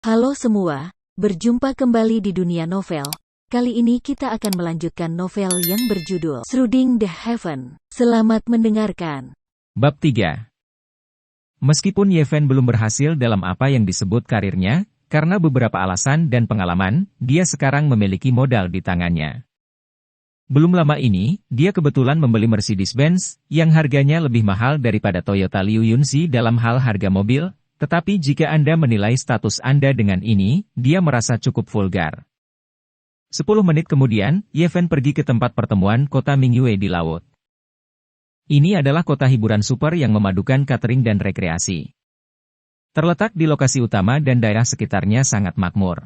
Halo semua, berjumpa kembali di dunia novel. Kali ini kita akan melanjutkan novel yang berjudul Shrouding the Heaven. Selamat mendengarkan. Bab 3. Meskipun Yevhen belum berhasil dalam apa yang disebut karirnya, karena beberapa alasan dan pengalaman, dia sekarang memiliki modal di tangannya. Belum lama ini, dia kebetulan membeli Mercedes-Benz, yang harganya lebih mahal daripada Toyota Liu Yunzi dalam hal harga mobil. Tetapi jika Anda menilai status Anda dengan ini, dia merasa cukup vulgar. 10 menit kemudian, Yevhen pergi ke tempat pertemuan kota Mingyue di laut. Ini adalah kota hiburan super yang memadukan catering dan rekreasi. Terletak di lokasi utama dan daerah sekitarnya sangat makmur.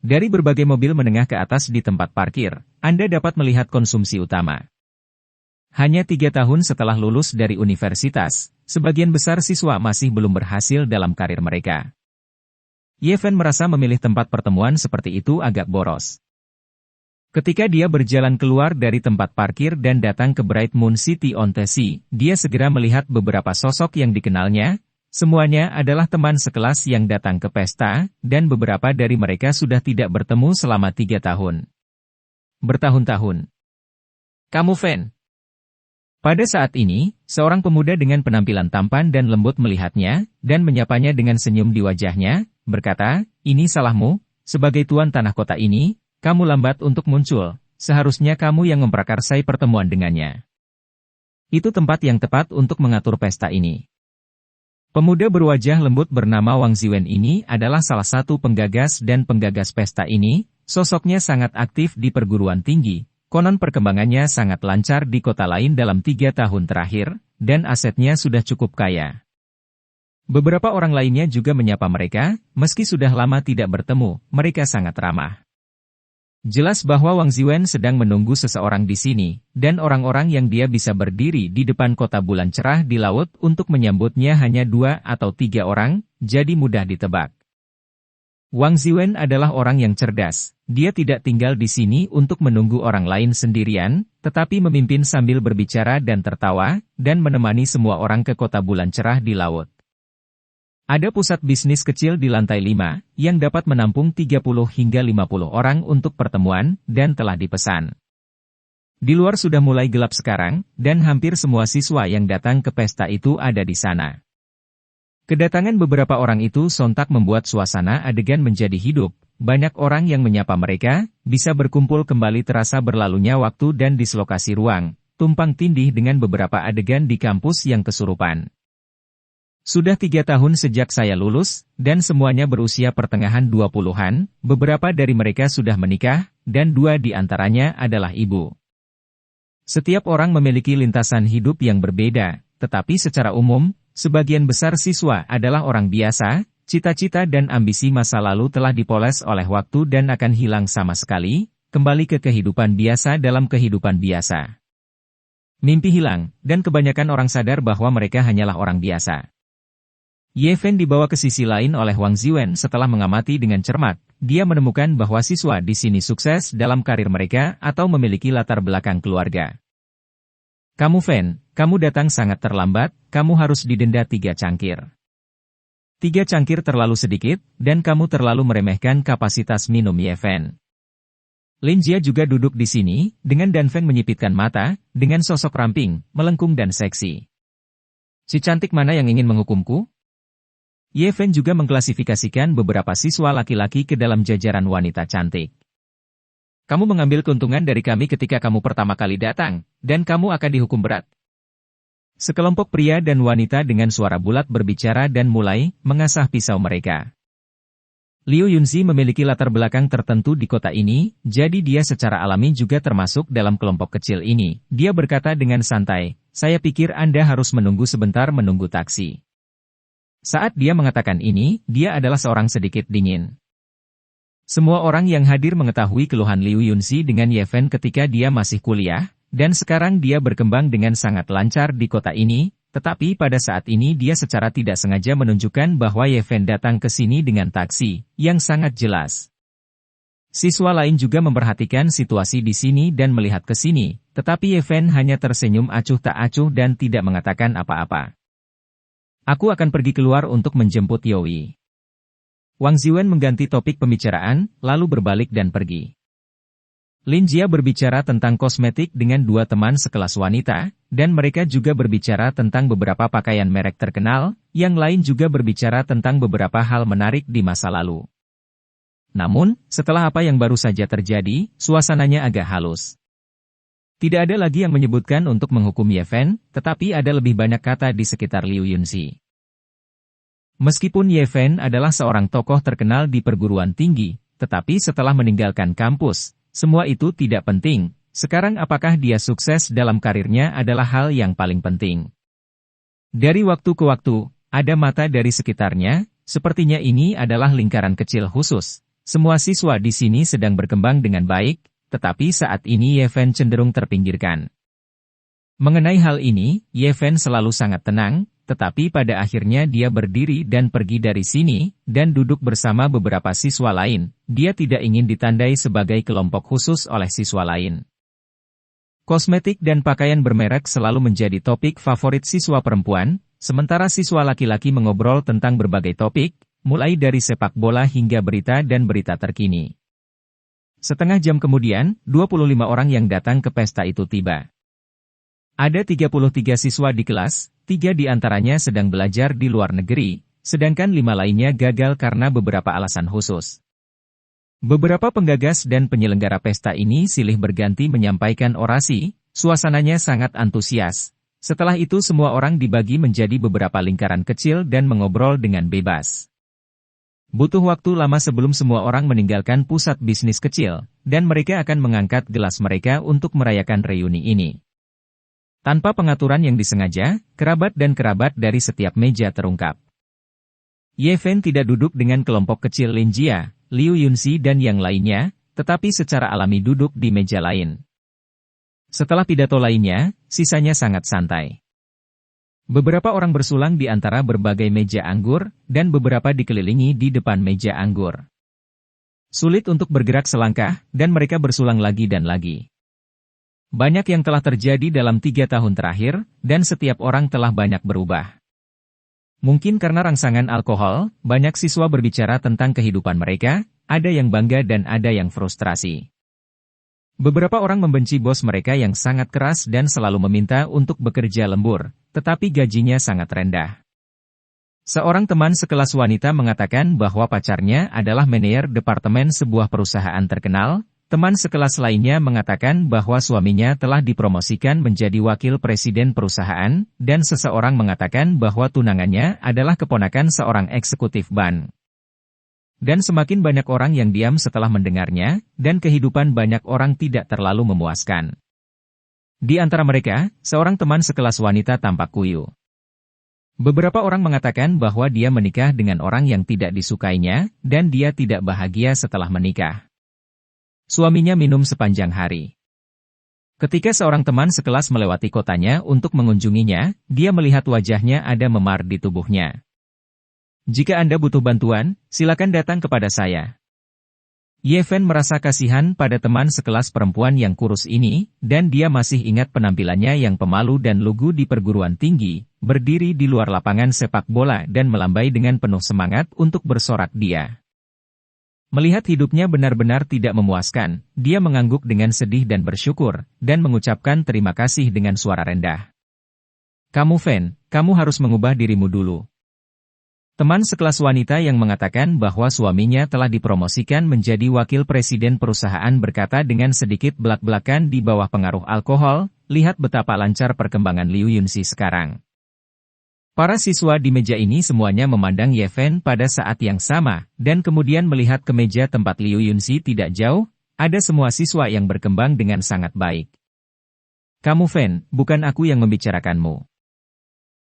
Dari berbagai mobil menengah ke atas di tempat parkir, Anda dapat melihat konsumsi utama. Hanya 3 tahun setelah lulus dari universitas, sebagian besar siswa masih belum berhasil dalam karir mereka. Yevhen merasa memilih tempat pertemuan seperti itu agak boros. Ketika dia berjalan keluar dari tempat parkir dan datang ke Bright Moon City on the Sea, dia segera melihat beberapa sosok yang dikenalnya. Semuanya adalah teman sekelas yang datang ke pesta, dan beberapa dari mereka sudah tidak bertemu selama 3 tahun. Bertahun-tahun. Kamu Fen? Pada saat ini, seorang pemuda dengan penampilan tampan dan lembut melihatnya, dan menyapanya dengan senyum di wajahnya, berkata, "Ini salahmu, sebagai tuan tanah kota ini, kamu lambat untuk muncul, seharusnya kamu yang memprakarsai pertemuan dengannya." Itu tempat yang tepat untuk mengatur pesta ini. Pemuda berwajah lembut bernama Wang Ziwen ini adalah salah satu penggagas dan penggagas pesta ini, sosoknya sangat aktif di perguruan tinggi. Konon perkembangannya sangat lancar di kota lain dalam 3 tahun terakhir, dan asetnya sudah cukup kaya. Beberapa orang lainnya juga menyapa mereka, meski sudah lama tidak bertemu, mereka sangat ramah. Jelas bahwa Wang Ziwen sedang menunggu seseorang di sini, dan orang-orang yang dia bisa berdiri di depan kota bulan cerah di laut untuk menyambutnya hanya 2 atau 3 orang, jadi mudah ditebak. Wang Ziwen adalah orang yang cerdas. Dia tidak tinggal di sini untuk menunggu orang lain sendirian, tetapi memimpin sambil berbicara dan tertawa, dan menemani semua orang ke kota bulan cerah di laut. Ada pusat bisnis kecil di lantai 5, yang dapat menampung 30 hingga 50 orang untuk pertemuan, dan telah dipesan. Di luar sudah mulai gelap sekarang, dan hampir semua siswa yang datang ke pesta itu ada di sana. Kedatangan beberapa orang itu sontak membuat suasana adegan menjadi hidup. Banyak orang yang menyapa mereka, bisa berkumpul kembali terasa berlalunya waktu dan dislokasi ruang, tumpang tindih dengan beberapa adegan di kampus yang kesurupan. Sudah 3 tahun sejak saya lulus, dan semuanya berusia pertengahan 20-an, beberapa dari mereka sudah menikah, dan 2 di antaranya adalah ibu. Setiap orang memiliki lintasan hidup yang berbeda, tetapi secara umum, sebagian besar siswa adalah orang biasa, cita-cita dan ambisi masa lalu telah dipoles oleh waktu dan akan hilang sama sekali, kembali ke kehidupan biasa dalam kehidupan biasa. Mimpi hilang, dan kebanyakan orang sadar bahwa mereka hanyalah orang biasa. Yevhen dibawa ke sisi lain oleh Wang Ziwen setelah mengamati dengan cermat, dia menemukan bahwa siswa di sini sukses dalam karir mereka atau memiliki latar belakang keluarga. Kamu Fen, kamu datang sangat terlambat, kamu harus didenda 3 cangkir. 3 cangkir terlalu sedikit, dan kamu terlalu meremehkan kapasitas minum Yevhen. Lin Jia juga duduk di sini, dengan Danfeng menyipitkan mata, dengan sosok ramping, melengkung dan seksi. Si cantik mana yang ingin menghukumku? Yevhen juga mengklasifikasikan beberapa siswa laki-laki ke dalam jajaran wanita cantik. Kamu mengambil keuntungan dari kami ketika kamu pertama kali datang, dan kamu akan dihukum berat. Sekelompok pria dan wanita dengan suara bulat berbicara dan mulai mengasah pisau mereka. Liu Yunzi memiliki latar belakang tertentu di kota ini, jadi dia secara alami juga termasuk dalam kelompok kecil ini. Dia berkata dengan santai, "Saya pikir Anda harus menunggu sebentar menunggu taksi." Saat dia mengatakan ini, dia adalah seorang sedikit dingin. Semua orang yang hadir mengetahui keluhan Liu Yunzi dengan Yevhen ketika dia masih kuliah, dan sekarang dia berkembang dengan sangat lancar di kota ini, tetapi pada saat ini dia secara tidak sengaja menunjukkan bahwa Yevhen datang ke sini dengan taksi, yang sangat jelas. Siswa lain juga memperhatikan situasi di sini dan melihat ke sini, tetapi Yevhen hanya tersenyum acuh tak acuh dan tidak mengatakan apa-apa. Aku akan pergi keluar untuk menjemput Yowie. Wang Ziwen mengganti topik pembicaraan, lalu berbalik dan pergi. Lin Jia berbicara tentang kosmetik dengan dua teman sekelas wanita, dan mereka juga berbicara tentang beberapa pakaian merek terkenal, yang lain juga berbicara tentang beberapa hal menarik di masa lalu. Namun, setelah apa yang baru saja terjadi, suasananya agak halus. Tidak ada lagi yang menyebutkan untuk menghukum Ye Fen, tetapi ada lebih banyak kata di sekitar Liu Yunxi. Meskipun Ye Fen adalah seorang tokoh terkenal di perguruan tinggi, tetapi setelah meninggalkan kampus, semua itu tidak penting. Sekarang apakah dia sukses dalam karirnya adalah hal yang paling penting. Dari waktu ke waktu, ada mata dari sekitarnya, sepertinya ini adalah lingkaran kecil khusus. Semua siswa di sini sedang berkembang dengan baik, tetapi saat ini Ye Fen cenderung terpinggirkan. Mengenai hal ini, Ye Fen selalu sangat tenang, tetapi pada akhirnya dia berdiri dan pergi dari sini, dan duduk bersama beberapa siswa lain. Dia tidak ingin ditandai sebagai kelompok khusus oleh siswa lain. Kosmetik dan pakaian bermerek selalu menjadi topik favorit siswa perempuan, sementara siswa laki-laki mengobrol tentang berbagai topik, mulai dari sepak bola hingga berita dan berita terkini. Setengah jam kemudian, 25 orang yang datang ke pesta itu tiba. Ada 33 siswa di kelas, 3 di antaranya sedang belajar di luar negeri, sedangkan 5 lainnya gagal karena beberapa alasan khusus. Beberapa penggagas dan penyelenggara pesta ini silih berganti menyampaikan orasi, suasananya sangat antusias. Setelah itu semua orang dibagi menjadi beberapa lingkaran kecil dan mengobrol dengan bebas. Butuh waktu lama sebelum semua orang meninggalkan pusat bisnis kecil, dan mereka akan mengangkat gelas mereka untuk merayakan reuni ini. Tanpa pengaturan yang disengaja, kerabat dan kerabat dari setiap meja terungkap. Ye Fen tidak duduk dengan kelompok kecil Lin Jia, Liu Yunxi dan yang lainnya, tetapi secara alami duduk di meja lain. Setelah pidato lainnya, sisanya sangat santai. Beberapa orang bersulang di antara berbagai meja anggur, dan beberapa dikelilingi di depan meja anggur. Sulit untuk bergerak selangkah, dan mereka bersulang lagi dan lagi. Banyak yang telah terjadi dalam 3 tahun terakhir, dan setiap orang telah banyak berubah. Mungkin karena rangsangan alkohol, banyak siswa berbicara tentang kehidupan mereka, ada yang bangga dan ada yang frustrasi. Beberapa orang membenci bos mereka yang sangat keras dan selalu meminta untuk bekerja lembur, tetapi gajinya sangat rendah. Seorang teman sekelas wanita mengatakan bahwa pacarnya adalah manajer departemen sebuah perusahaan terkenal. Teman sekelas lainnya mengatakan bahwa suaminya telah dipromosikan menjadi wakil presiden perusahaan, dan seseorang mengatakan bahwa tunangannya adalah keponakan seorang eksekutif bank. Dan semakin banyak orang yang diam setelah mendengarnya, dan kehidupan banyak orang tidak terlalu memuaskan. Di antara mereka, seorang teman sekelas wanita tampak kuyu. Beberapa orang mengatakan bahwa dia menikah dengan orang yang tidak disukainya, dan dia tidak bahagia setelah menikah. Suaminya minum sepanjang hari. Ketika seorang teman sekelas melewati kotanya untuk mengunjunginya, dia melihat wajahnya ada memar di tubuhnya. Jika Anda butuh bantuan, silakan datang kepada saya. Ye Fen merasa kasihan pada teman sekelas perempuan yang kurus ini, dan dia masih ingat penampilannya yang pemalu dan lugu di perguruan tinggi, berdiri di luar lapangan sepak bola dan melambai dengan penuh semangat untuk bersorak dia. Melihat hidupnya benar-benar tidak memuaskan, dia mengangguk dengan sedih dan bersyukur, dan mengucapkan terima kasih dengan suara rendah. Kamu Fen, kamu harus mengubah dirimu dulu. Teman sekelas wanita yang mengatakan bahwa suaminya telah dipromosikan menjadi wakil presiden perusahaan berkata dengan sedikit belak-belakan di bawah pengaruh alkohol, lihat betapa lancar perkembangan Liu Yunxi sekarang. Para siswa di meja ini semuanya memandang Ye Fen pada saat yang sama, dan kemudian melihat ke meja tempat Liu Yunxi tidak jauh, ada semua siswa yang berkembang dengan sangat baik. Kamu Fen, bukan aku yang membicarakanmu.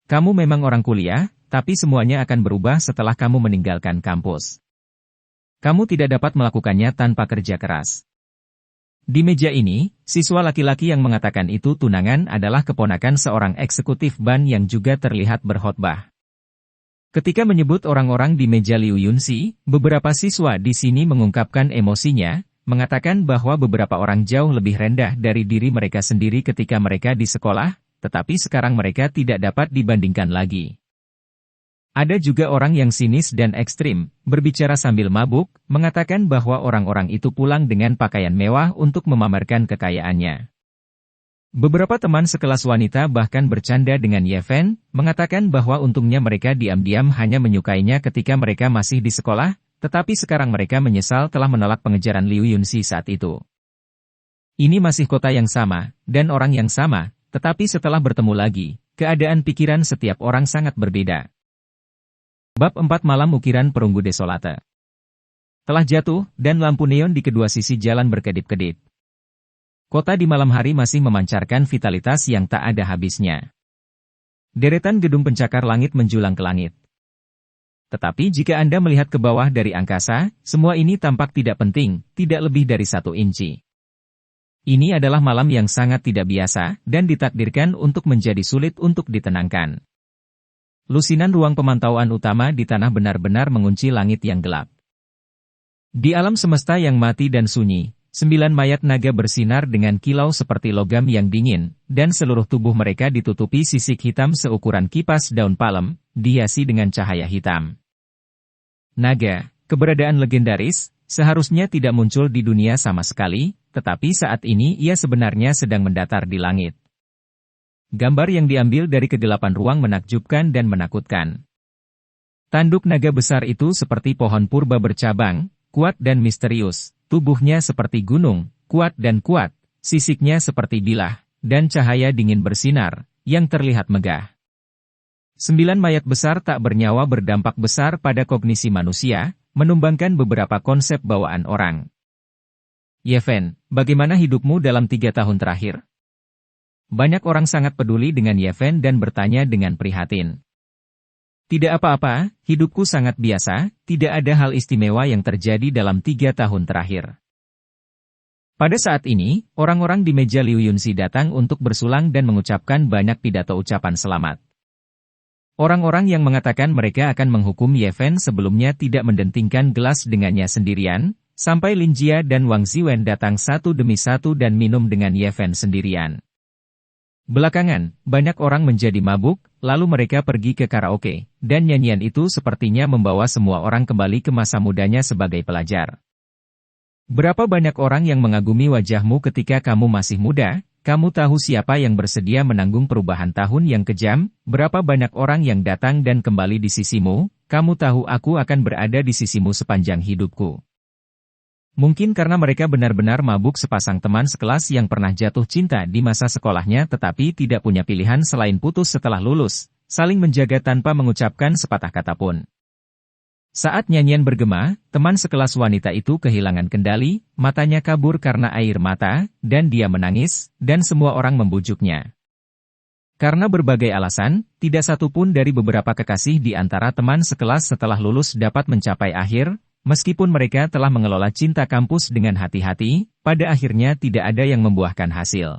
Kamu memang orang kuliah, tapi semuanya akan berubah setelah kamu meninggalkan kampus. Kamu tidak dapat melakukannya tanpa kerja keras. Di meja ini, siswa laki-laki yang mengatakan itu tunangan adalah keponakan seorang eksekutif bank yang juga terlihat berkhotbah. Ketika menyebut orang-orang di meja Liu Yunxi, beberapa siswa di sini mengungkapkan emosinya, mengatakan bahwa beberapa orang jauh lebih rendah dari diri mereka sendiri ketika mereka di sekolah, tetapi sekarang mereka tidak dapat dibandingkan lagi. Ada juga orang yang sinis dan ekstrim, berbicara sambil mabuk, mengatakan bahwa orang-orang itu pulang dengan pakaian mewah untuk memamerkan kekayaannya. Beberapa teman sekelas wanita bahkan bercanda dengan Yeven, mengatakan bahwa untungnya mereka diam-diam hanya menyukainya ketika mereka masih di sekolah, tetapi sekarang mereka menyesal telah menolak pengejaran Liu Yunxi saat itu. Ini masih kota yang sama, dan orang yang sama, tetapi setelah bertemu lagi, keadaan pikiran setiap orang sangat berbeda. Bab 4 Malam Ukiran Perunggu Desolate. Telah jatuh, dan lampu neon di kedua sisi jalan berkedip-kedip. Kota di malam hari masih memancarkan vitalitas yang tak ada habisnya. Deretan gedung pencakar langit menjulang ke langit. Tetapi jika Anda melihat ke bawah dari angkasa, semua ini tampak tidak penting, tidak lebih dari 1 inci. Ini adalah malam yang sangat tidak biasa, dan ditakdirkan untuk menjadi sulit untuk ditenangkan. Lusinan ruang pemantauan utama di tanah benar-benar mengunci langit yang gelap. Di alam semesta yang mati dan sunyi, 9 mayat naga bersinar dengan kilau seperti logam yang dingin, dan seluruh tubuh mereka ditutupi sisik hitam seukuran kipas daun palem, dihiasi dengan cahaya hitam. Naga, keberadaan legendaris, seharusnya tidak muncul di dunia sama sekali, tetapi saat ini ia sebenarnya sedang mendatar di langit. Gambar yang diambil dari kegelapan ruang menakjubkan dan menakutkan. Tanduk naga besar itu seperti pohon purba bercabang, kuat dan misterius, tubuhnya seperti gunung, kuat dan kuat, sisiknya seperti bilah, dan cahaya dingin bersinar, yang terlihat megah. 9 mayat besar tak bernyawa berdampak besar pada kognisi manusia, menumbangkan beberapa konsep bawaan orang. Yeven, bagaimana hidupmu dalam 3 tahun terakhir? Banyak orang sangat peduli dengan Yeven dan bertanya dengan prihatin. Tidak apa-apa, hidupku sangat biasa, tidak ada hal istimewa yang terjadi dalam 3 tahun terakhir. Pada saat ini, orang-orang di meja Liu Yunxi datang untuk bersulang dan mengucapkan banyak pidato ucapan selamat. Orang-orang yang mengatakan mereka akan menghukum Yeven sebelumnya tidak mendentingkan gelas dengannya sendirian, sampai Lin Jia dan Wang Ziwen datang satu demi satu dan minum dengan Yeven sendirian. Belakangan, banyak orang menjadi mabuk, lalu mereka pergi ke karaoke, dan nyanyian itu sepertinya membawa semua orang kembali ke masa mudanya sebagai pelajar. Berapa banyak orang yang mengagumi wajahmu ketika kamu masih muda, kamu tahu siapa yang bersedia menanggung perubahan tahun yang kejam, berapa banyak orang yang datang dan kembali di sisimu, kamu tahu aku akan berada di sisimu sepanjang hidupku. Mungkin karena mereka benar-benar mabuk sepasang teman sekelas yang pernah jatuh cinta di masa sekolahnya tetapi tidak punya pilihan selain putus setelah lulus, saling menjaga tanpa mengucapkan sepatah kata pun. Saat nyanyian bergema, teman sekelas wanita itu kehilangan kendali, matanya kabur karena air mata, dan dia menangis, dan semua orang membujuknya. Karena berbagai alasan, tidak satu pun dari beberapa kekasih di antara teman sekelas setelah lulus dapat mencapai akhir. Meskipun mereka telah mengelola cinta kampus dengan hati-hati, pada akhirnya tidak ada yang membuahkan hasil.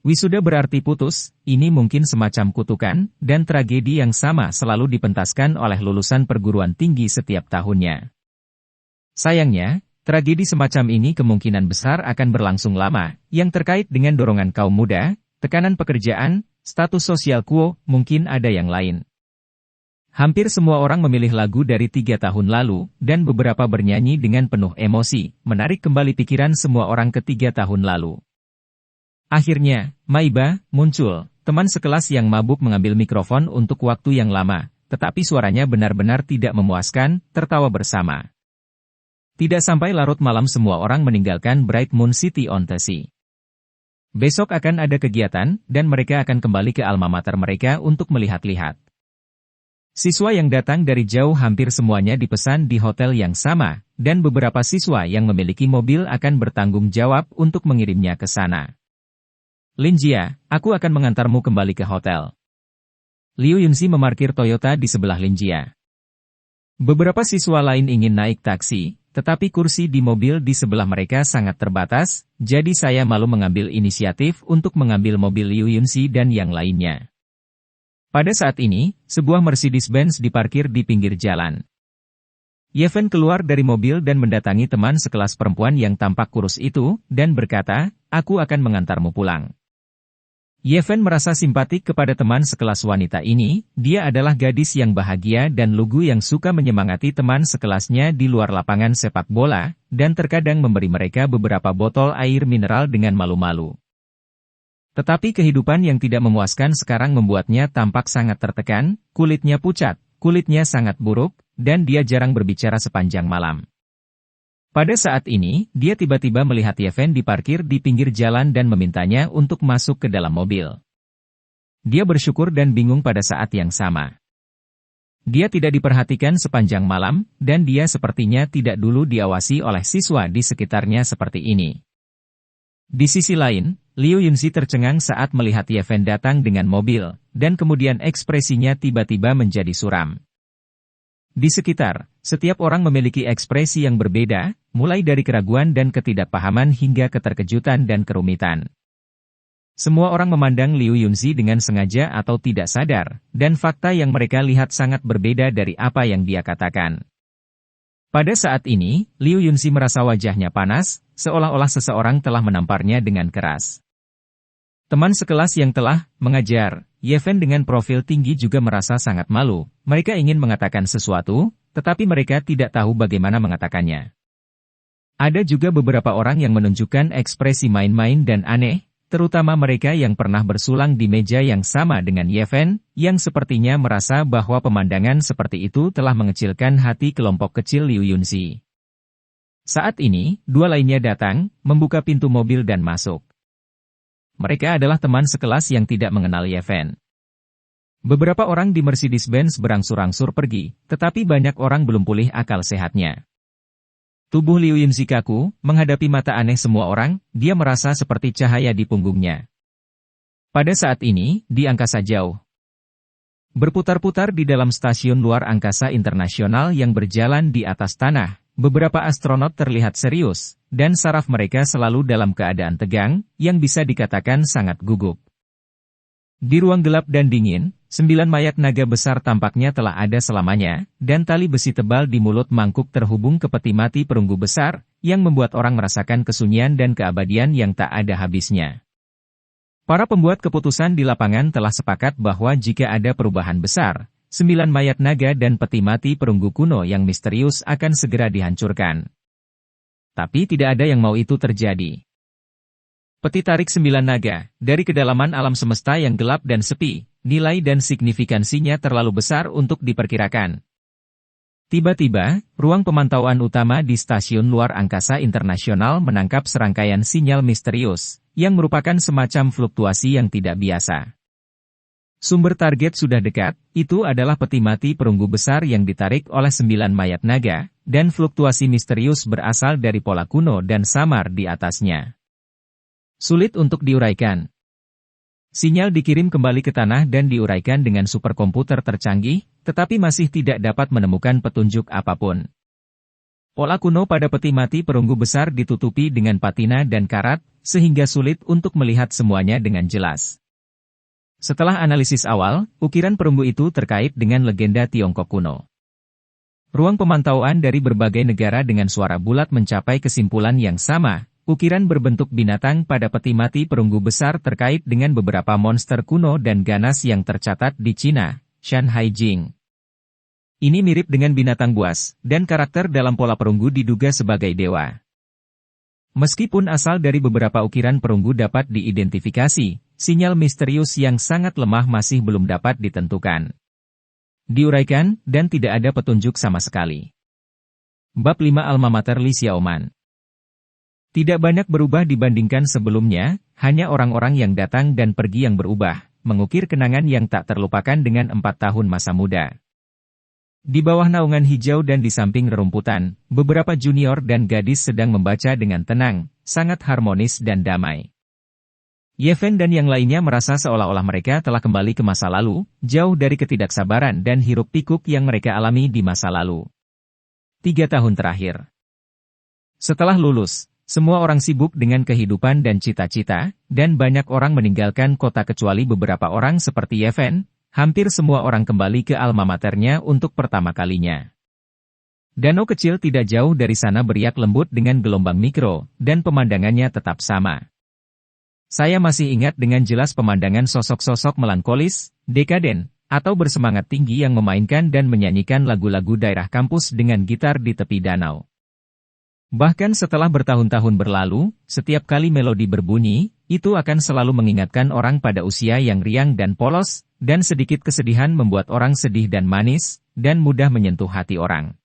Wisuda berarti putus, ini mungkin semacam kutukan, dan tragedi yang sama selalu dipentaskan oleh lulusan perguruan tinggi setiap tahunnya. Sayangnya, tragedi semacam ini kemungkinan besar akan berlangsung lama, yang terkait dengan dorongan kaum muda, tekanan pekerjaan, status sosial quo, mungkin ada yang lain. Hampir semua orang memilih lagu dari 3 tahun lalu, dan beberapa bernyanyi dengan penuh emosi, menarik kembali pikiran semua orang ke 3 tahun lalu. Akhirnya, Maiba muncul, teman sekelas yang mabuk mengambil mikrofon untuk waktu yang lama, tetapi suaranya benar-benar tidak memuaskan, tertawa bersama. Tidak sampai larut malam semua orang meninggalkan Bright Moon City on the Sea. Besok akan ada kegiatan, dan mereka akan kembali ke alma mater mereka untuk melihat-lihat. Siswa yang datang dari jauh hampir semuanya dipesan di hotel yang sama, dan beberapa siswa yang memiliki mobil akan bertanggung jawab untuk mengirimnya ke sana. Lin Jia, aku akan mengantarmu kembali ke hotel. Liu Yunxi memarkir Toyota di sebelah Lin Jia. Beberapa siswa lain ingin naik taksi, tetapi kursi di mobil di sebelah mereka sangat terbatas, jadi saya malu mengambil inisiatif untuk mengambil mobil Liu Yunxi dan yang lainnya. Pada saat ini, sebuah Mercedes-Benz diparkir di pinggir jalan. Yeven keluar dari mobil dan mendatangi teman sekelas perempuan yang tampak kurus itu, dan berkata, aku akan mengantarmu pulang. Yeven merasa simpatik kepada teman sekelas wanita ini. Dia adalah gadis yang bahagia dan lugu yang suka menyemangati teman sekelasnya di luar lapangan sepak bola, dan terkadang memberi mereka beberapa botol air mineral dengan malu-malu. Tetapi kehidupan yang tidak memuaskan sekarang membuatnya tampak sangat tertekan, kulitnya pucat, kulitnya sangat buruk, dan dia jarang berbicara sepanjang malam. Pada saat ini, dia tiba-tiba melihat Yeven diparkir di pinggir jalan dan memintanya untuk masuk ke dalam mobil. Dia bersyukur dan bingung pada saat yang sama. Dia tidak diperhatikan sepanjang malam, dan dia sepertinya tidak dulu diawasi oleh siswa di sekitarnya seperti ini. Di sisi lain, Liu Yunzi tercengang saat melihat Yeven datang dengan mobil, dan kemudian ekspresinya tiba-tiba menjadi suram. Di sekitar, setiap orang memiliki ekspresi yang berbeda, mulai dari keraguan dan ketidakpahaman hingga keterkejutan dan kerumitan. Semua orang memandang Liu Yunzi dengan sengaja atau tidak sadar, dan fakta yang mereka lihat sangat berbeda dari apa yang dia katakan. Pada saat ini, Liu Yunzi merasa wajahnya panas, seolah-olah seseorang telah menamparnya dengan keras. Teman sekelas yang telah mengajar Yeven dengan profil tinggi juga merasa sangat malu. Mereka ingin mengatakan sesuatu, tetapi mereka tidak tahu bagaimana mengatakannya. Ada juga beberapa orang yang menunjukkan ekspresi main-main dan aneh, terutama mereka yang pernah bersulang di meja yang sama dengan Yeven, yang sepertinya merasa bahwa pemandangan seperti itu telah mengecilkan hati kelompok kecil Liu Yunzi. Saat ini, dua lainnya datang, membuka pintu mobil dan masuk. Mereka adalah teman sekelas yang tidak mengenal Yeven. Beberapa orang di Mercedes-Benz berangsur-angsur pergi, tetapi banyak orang belum pulih akal sehatnya. Tubuh Liu Yunzi kaku, menghadapi mata aneh semua orang, dia merasa seperti cahaya di punggungnya. Pada saat ini, di angkasa jauh. Berputar-putar di dalam stasiun luar angkasa internasional yang berjalan di atas tanah, beberapa astronot terlihat serius, dan saraf mereka selalu dalam keadaan tegang, yang bisa dikatakan sangat gugup. Di ruang gelap dan dingin, 9 mayat naga besar tampaknya telah ada selamanya, dan tali besi tebal di mulut mangkuk terhubung ke peti mati perunggu besar, yang membuat orang merasakan kesunyian dan keabadian yang tak ada habisnya. Para pembuat keputusan di lapangan telah sepakat bahwa jika ada perubahan besar, 9 mayat naga dan peti mati perunggu kuno yang misterius akan segera dihancurkan. Tapi tidak ada yang mau itu terjadi. Peti tarik 9 naga, dari kedalaman alam semesta yang gelap dan sepi, nilai dan signifikansinya terlalu besar untuk diperkirakan. Tiba-tiba, ruang pemantauan utama di Stasiun Luar Angkasa Internasional menangkap serangkaian sinyal misterius, yang merupakan semacam fluktuasi yang tidak biasa. Sumber target sudah dekat, itu adalah peti mati perunggu besar yang ditarik oleh 9 mayat naga, dan fluktuasi misterius berasal dari pola kuno dan samar di atasnya. Sulit untuk diuraikan. Sinyal dikirim kembali ke tanah dan diuraikan dengan superkomputer tercanggih, tetapi masih tidak dapat menemukan petunjuk apapun. Pola kuno pada peti mati perunggu besar ditutupi dengan patina dan karat, sehingga sulit untuk melihat semuanya dengan jelas. Setelah analisis awal, ukiran perunggu itu terkait dengan legenda Tiongkok kuno. Ruang pemantauan dari berbagai negara dengan suara bulat mencapai kesimpulan yang sama, ukiran berbentuk binatang pada peti mati perunggu besar terkait dengan beberapa monster kuno dan ganas yang tercatat di Cina, Shanhai Jing. Ini mirip dengan binatang buas, dan karakter dalam pola perunggu diduga sebagai dewa. Meskipun asal dari beberapa ukiran perunggu dapat diidentifikasi, sinyal misterius yang sangat lemah masih belum dapat ditentukan. Diuraikan, dan tidak ada petunjuk sama sekali. Bab 5 Alma Mater Li Xiaoman. Tidak banyak berubah dibandingkan sebelumnya, hanya orang-orang yang datang dan pergi yang berubah, mengukir kenangan yang tak terlupakan dengan 4 tahun masa muda. Di bawah naungan hijau dan di samping rerumputan, beberapa junior dan gadis sedang membaca dengan tenang, sangat harmonis dan damai. Yeven dan yang lainnya merasa seolah-olah mereka telah kembali ke masa lalu, jauh dari ketidaksabaran dan hiruk-pikuk yang mereka alami di masa lalu. 3 tahun terakhir. Setelah lulus, semua orang sibuk dengan kehidupan dan cita-cita, dan banyak orang meninggalkan kota kecuali beberapa orang seperti Yeven. Hampir semua orang kembali ke alma maternya untuk pertama kalinya. Danau kecil tidak jauh dari sana beriak lembut dengan gelombang mikro, dan pemandangannya tetap sama. Saya masih ingat dengan jelas pemandangan sosok-sosok melankolis, dekaden, atau bersemangat tinggi yang memainkan dan menyanyikan lagu-lagu daerah kampus dengan gitar di tepi danau. Bahkan setelah bertahun-tahun berlalu, setiap kali melodi berbunyi, itu akan selalu mengingatkan orang pada usia yang riang dan polos, dan sedikit kesedihan membuat orang sedih dan manis, dan mudah menyentuh hati orang.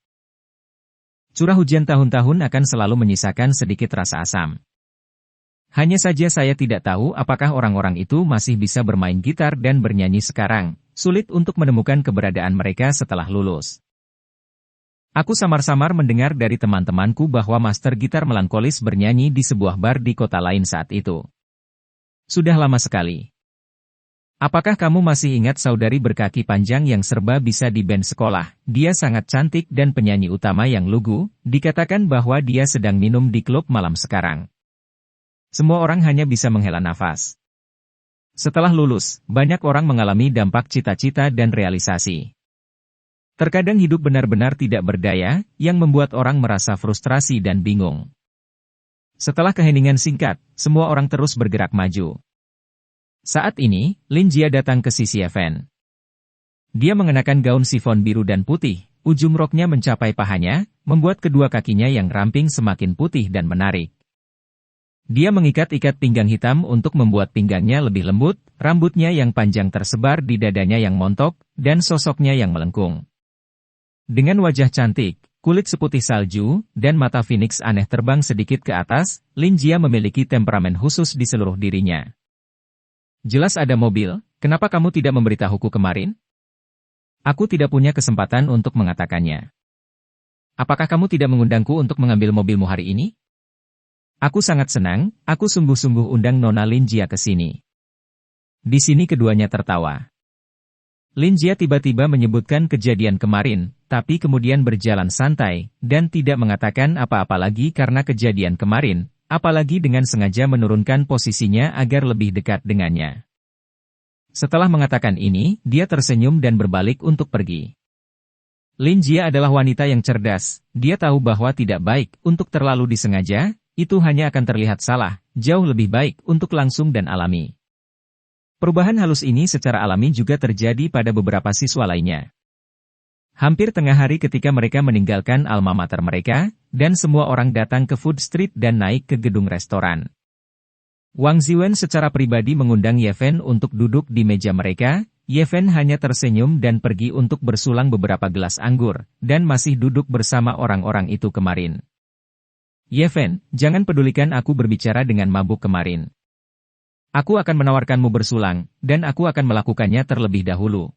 Curah hujan tahun-tahun akan selalu menyisakan sedikit rasa asam. Hanya saja saya tidak tahu apakah orang-orang itu masih bisa bermain gitar dan bernyanyi sekarang, sulit untuk menemukan keberadaan mereka setelah lulus. Aku samar-samar mendengar dari teman-temanku bahwa master gitar melankolis bernyanyi di sebuah bar di kota lain saat itu. Sudah lama sekali. Apakah kamu masih ingat saudari berkaki panjang yang serba bisa di band sekolah? Dia sangat cantik dan penyanyi utama yang lugu, dikatakan bahwa dia sedang minum di klub malam sekarang. Semua orang hanya bisa menghela nafas. Setelah lulus, banyak orang mengalami dampak cita-cita dan realisasi. Terkadang hidup benar-benar tidak berdaya, yang membuat orang merasa frustrasi dan bingung. Setelah keheningan singkat, semua orang terus bergerak maju. Saat ini, Lin Jia datang ke sisi Yefen. Dia mengenakan gaun sifon biru dan putih, ujung roknya mencapai pahanya, membuat kedua kakinya yang ramping semakin putih dan menarik. Dia mengikat-ikat pinggang hitam untuk membuat pinggangnya lebih lembut, rambutnya yang panjang tersebar di dadanya yang montok, dan sosoknya yang melengkung. Dengan wajah cantik, kulit seputih salju, dan mata phoenix aneh terbang sedikit ke atas, Lin Jia memiliki temperamen khusus di seluruh dirinya. Jelas ada mobil, kenapa kamu tidak memberitahuku kemarin? Aku tidak punya kesempatan untuk mengatakannya. Apakah kamu tidak mengundangku untuk mengambil mobilmu hari ini? Aku sangat senang, aku sungguh-sungguh undang Nona Lin Jia ke sini. Di sini keduanya tertawa. Lin Jia tiba-tiba menyebutkan kejadian kemarin, tapi kemudian berjalan santai, dan tidak mengatakan apa-apa lagi karena kejadian kemarin, apalagi dengan sengaja menurunkan posisinya agar lebih dekat dengannya. Setelah mengatakan ini, dia tersenyum dan berbalik untuk pergi. Lin Jia adalah wanita yang cerdas, dia tahu bahwa tidak baik untuk terlalu disengaja, itu hanya akan terlihat salah, jauh lebih baik untuk langsung dan alami. Perubahan halus ini secara alami juga terjadi pada beberapa siswa lainnya. Hampir tengah hari ketika mereka meninggalkan alma mater mereka, dan semua orang datang ke Food Street dan naik ke gedung restoran. Wang Ziwen secara pribadi mengundang Yefen untuk duduk di meja mereka, Yefen hanya tersenyum dan pergi untuk bersulang beberapa gelas anggur, dan masih duduk bersama orang-orang itu kemarin. Yefen, jangan pedulikan aku berbicara dengan mabuk kemarin. Aku akan menawarkanmu bersulang, dan aku akan melakukannya terlebih dahulu.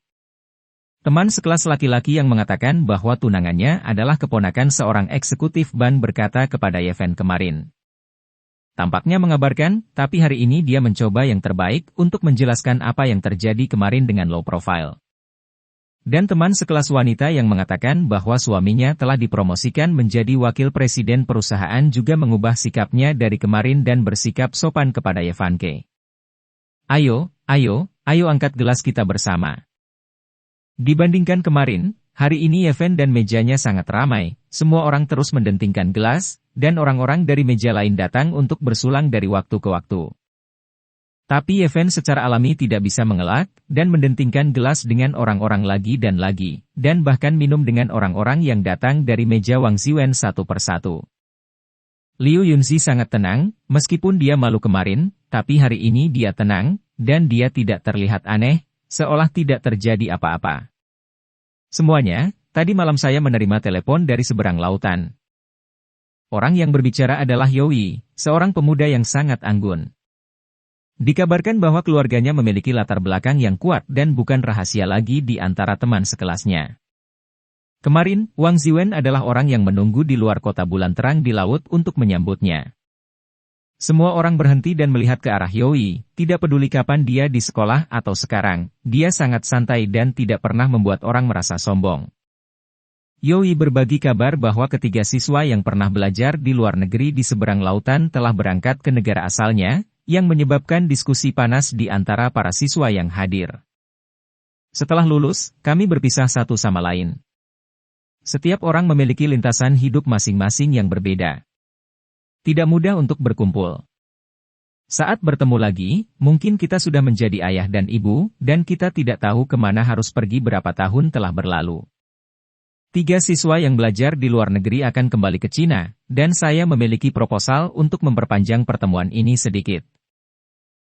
Teman sekelas laki-laki yang mengatakan bahwa tunangannya adalah keponakan seorang eksekutif ban berkata kepada Yefen kemarin. Tampaknya mengabarkan, tapi hari ini dia mencoba yang terbaik untuk menjelaskan apa yang terjadi kemarin dengan low profile. Dan teman sekelas wanita yang mengatakan bahwa suaminya telah dipromosikan menjadi wakil presiden perusahaan juga mengubah sikapnya dari kemarin dan bersikap sopan kepada Yevanke. Ayo angkat gelas kita bersama. Dibandingkan kemarin, hari ini Yeven dan mejanya sangat ramai, semua orang terus mendentingkan gelas, dan orang-orang dari meja lain datang untuk bersulang dari waktu ke waktu. Tapi Yeven secara alami tidak bisa mengelak, dan mendentingkan gelas dengan orang-orang lagi, dan bahkan minum dengan orang-orang yang datang dari meja Wang Ziwen satu persatu. Liu Yunzi sangat tenang, meskipun dia malu kemarin, tapi hari ini dia tenang, dan dia tidak terlihat aneh, seolah tidak terjadi apa-apa. Semuanya, tadi malam saya menerima telepon dari seberang lautan. Orang yang berbicara adalah Yowie, seorang pemuda yang sangat anggun. Dikabarkan bahwa keluarganya memiliki latar belakang yang kuat dan bukan rahasia lagi di antara teman sekelasnya. Kemarin, Wang Ziwen adalah orang yang menunggu di luar kota bulan terang di laut untuk menyambutnya. Semua orang berhenti dan melihat ke arah Yowie, tidak peduli kapan dia di sekolah atau sekarang, dia sangat santai dan tidak pernah membuat orang merasa sombong. Yowie berbagi kabar bahwa ketiga siswa yang pernah belajar di luar negeri di seberang lautan telah berangkat ke negara asalnya, yang menyebabkan diskusi panas di antara para siswa yang hadir. Setelah lulus, kami berpisah satu sama lain. Setiap orang memiliki lintasan hidup masing-masing yang berbeda. Tidak mudah untuk berkumpul. Saat bertemu lagi, mungkin kita sudah menjadi ayah dan ibu, dan kita tidak tahu kemana harus pergi berapa tahun telah berlalu. 3 siswa yang belajar di luar negeri akan kembali ke Cina, dan saya memiliki proposal untuk memperpanjang pertemuan ini sedikit.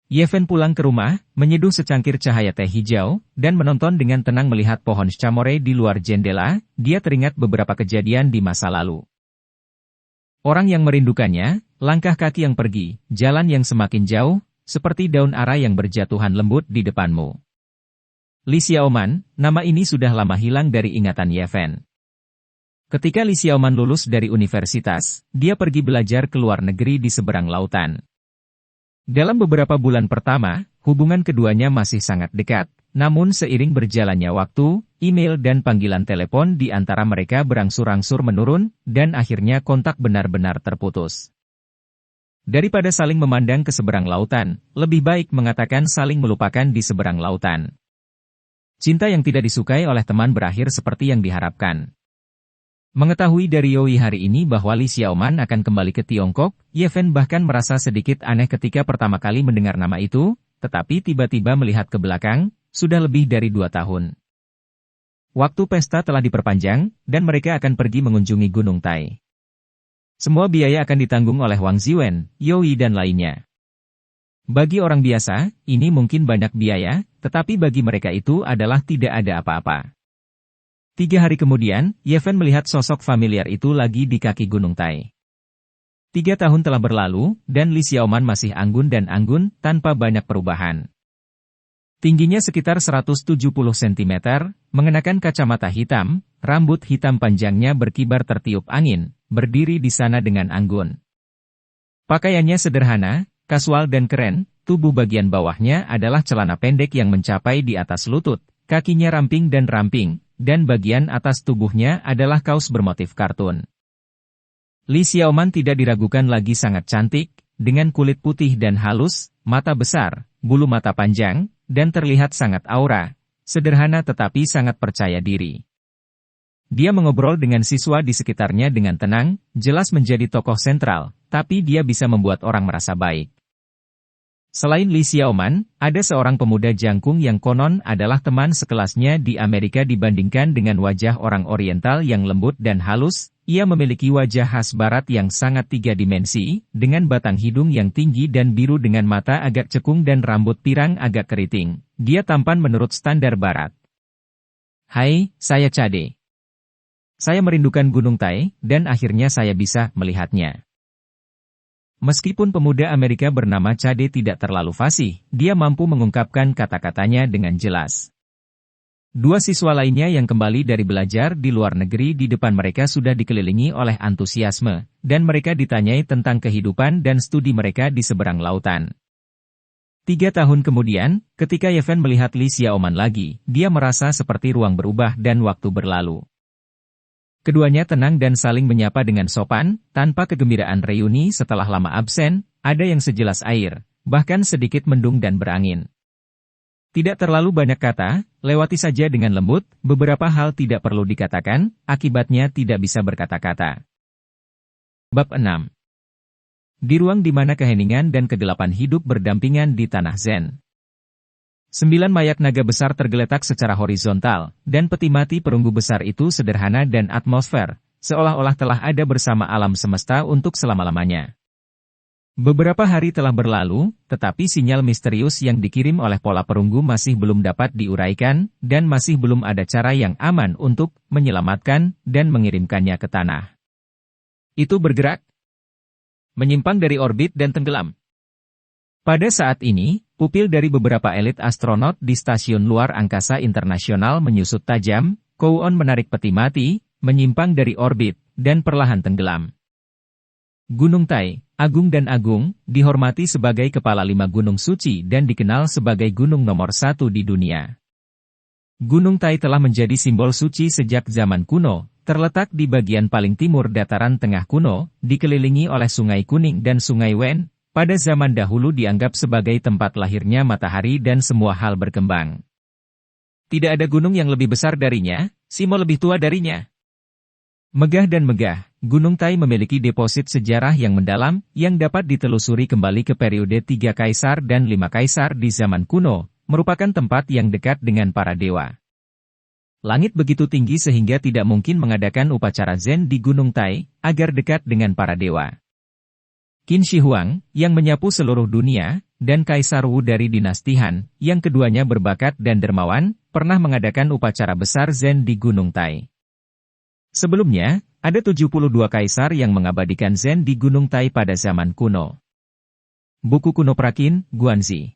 Yeven pulang ke rumah, menyeduh secangkir cahaya teh hijau, dan menonton dengan tenang melihat pohon sycamore di luar jendela. Dia teringat beberapa kejadian di masa lalu. Orang yang merindukannya, langkah kaki yang pergi, jalan yang semakin jauh, seperti daun ara yang berjatuhan lembut di depanmu. Lee Xiaoman, nama ini sudah lama hilang dari ingatan Yeven. Ketika Lee Xiaoman lulus dari universitas, dia pergi belajar ke luar negeri di seberang lautan. Dalam beberapa bulan pertama, hubungan keduanya masih sangat dekat, namun seiring berjalannya waktu, email dan panggilan telepon di antara mereka berangsur-angsur menurun, dan akhirnya kontak benar-benar terputus. Daripada saling memandang ke seberang lautan, lebih baik mengatakan saling melupakan di seberang lautan. Cinta yang tidak disukai oleh teman berakhir seperti yang diharapkan. Mengetahui dari Yoi hari ini bahwa Lee Xiaoman akan kembali ke Tiongkok, Yeven bahkan merasa sedikit aneh ketika pertama kali mendengar nama itu, tetapi tiba-tiba melihat ke belakang, sudah lebih dari 2 tahun. Waktu pesta telah diperpanjang, dan mereka akan pergi mengunjungi Gunung Tai. Semua biaya akan ditanggung oleh Wang Ziwen, Yoi dan lainnya. Bagi orang biasa, ini mungkin banyak biaya, tetapi bagi mereka itu adalah tidak ada apa-apa. 3 hari kemudian, Yeven melihat sosok familiar itu lagi di kaki Gunung Tai. 3 tahun telah berlalu, dan Lee Xiaoman masih anggun dan anggun, tanpa banyak perubahan. Tingginya sekitar 170 cm, mengenakan kacamata hitam, rambut hitam panjangnya berkibar tertiup angin, berdiri di sana dengan anggun. Pakaiannya sederhana, kasual dan keren, tubuh bagian bawahnya adalah celana pendek yang mencapai di atas lutut, kakinya ramping, dan bagian atas tubuhnya adalah kaos bermotif kartun. Lee Xiaoman tidak diragukan lagi sangat cantik, dengan kulit putih dan halus, mata besar, bulu mata panjang, dan terlihat sangat aura, sederhana tetapi sangat percaya diri. Dia mengobrol dengan siswa di sekitarnya dengan tenang, jelas menjadi tokoh sentral, tapi dia bisa membuat orang merasa baik. Selain Lee Xiaoman, ada seorang pemuda jangkung yang konon adalah teman sekelasnya di Amerika. Dibandingkan dengan wajah orang Oriental yang lembut dan halus, ia memiliki wajah khas Barat yang sangat 3 dimensi, dengan batang hidung yang tinggi dan biru dengan mata agak cekung dan rambut pirang agak keriting. Dia tampan menurut standar Barat. Hai, saya Cade. Saya merindukan Gunung Tai, dan akhirnya saya bisa melihatnya. Meskipun pemuda Amerika bernama Cade tidak terlalu fasih, dia mampu mengungkapkan kata-katanya dengan jelas. 2 siswa lainnya yang kembali dari belajar di luar negeri di depan mereka sudah dikelilingi oleh antusiasme, dan mereka ditanyai tentang kehidupan dan studi mereka di seberang lautan. 3 tahun kemudian, ketika Yeven melihat Lee Xiaoman lagi, dia merasa seperti ruang berubah dan waktu berlalu. Keduanya tenang dan saling menyapa dengan sopan, tanpa kegembiraan reuni setelah lama absen, ada yang sejelas air, bahkan sedikit mendung dan berangin. Tidak terlalu banyak kata, lewati saja dengan lembut, beberapa hal tidak perlu dikatakan, akibatnya tidak bisa berkata-kata. Bab 6. Di ruang di mana keheningan dan kegelapan hidup berdampingan di tanah Zen. 9 mayat naga besar tergeletak secara horizontal, dan peti mati perunggu besar itu sederhana dan atmosfer, seolah-olah telah ada bersama alam semesta untuk selama-lamanya. Beberapa hari telah berlalu, tetapi sinyal misterius yang dikirim oleh pola perunggu masih belum dapat diuraikan, dan masih belum ada cara yang aman untuk menyelamatkan dan mengirimkannya ke tanah. Itu bergerak, menyimpang dari orbit dan tenggelam. Pada saat ini, pupil dari beberapa elit astronot di Stasiun Luar Angkasa Internasional menyusut tajam, Kouon menarik peti mati, menyimpang dari orbit, dan perlahan tenggelam. Gunung Tai, agung dan agung, dihormati sebagai kepala 5 gunung suci dan dikenal sebagai gunung nomor 1 di dunia. Gunung Tai telah menjadi simbol suci sejak zaman kuno, terletak di bagian paling timur dataran tengah kuno, dikelilingi oleh Sungai Kuning dan Sungai Wen. Pada zaman dahulu dianggap sebagai tempat lahirnya matahari dan semua hal berkembang. Tidak ada gunung yang lebih besar darinya, Simo lebih tua darinya. Megah dan megah, Gunung Tai memiliki deposit sejarah yang mendalam, yang dapat ditelusuri kembali ke periode 3 kaisar dan 5 kaisar di zaman kuno, merupakan tempat yang dekat dengan para dewa. Langit begitu tinggi sehingga tidak mungkin mengadakan upacara Zen di Gunung Tai, agar dekat dengan para dewa. Qin Shi Huang, yang menyapu seluruh dunia, dan Kaisar Wu dari dinasti Han, yang keduanya berbakat dan dermawan, pernah mengadakan upacara besar Zen di Gunung Tai. Sebelumnya, ada 72 kaisar yang mengabadikan Zen di Gunung Tai pada zaman kuno. Buku kuno Prakin, Guanzi.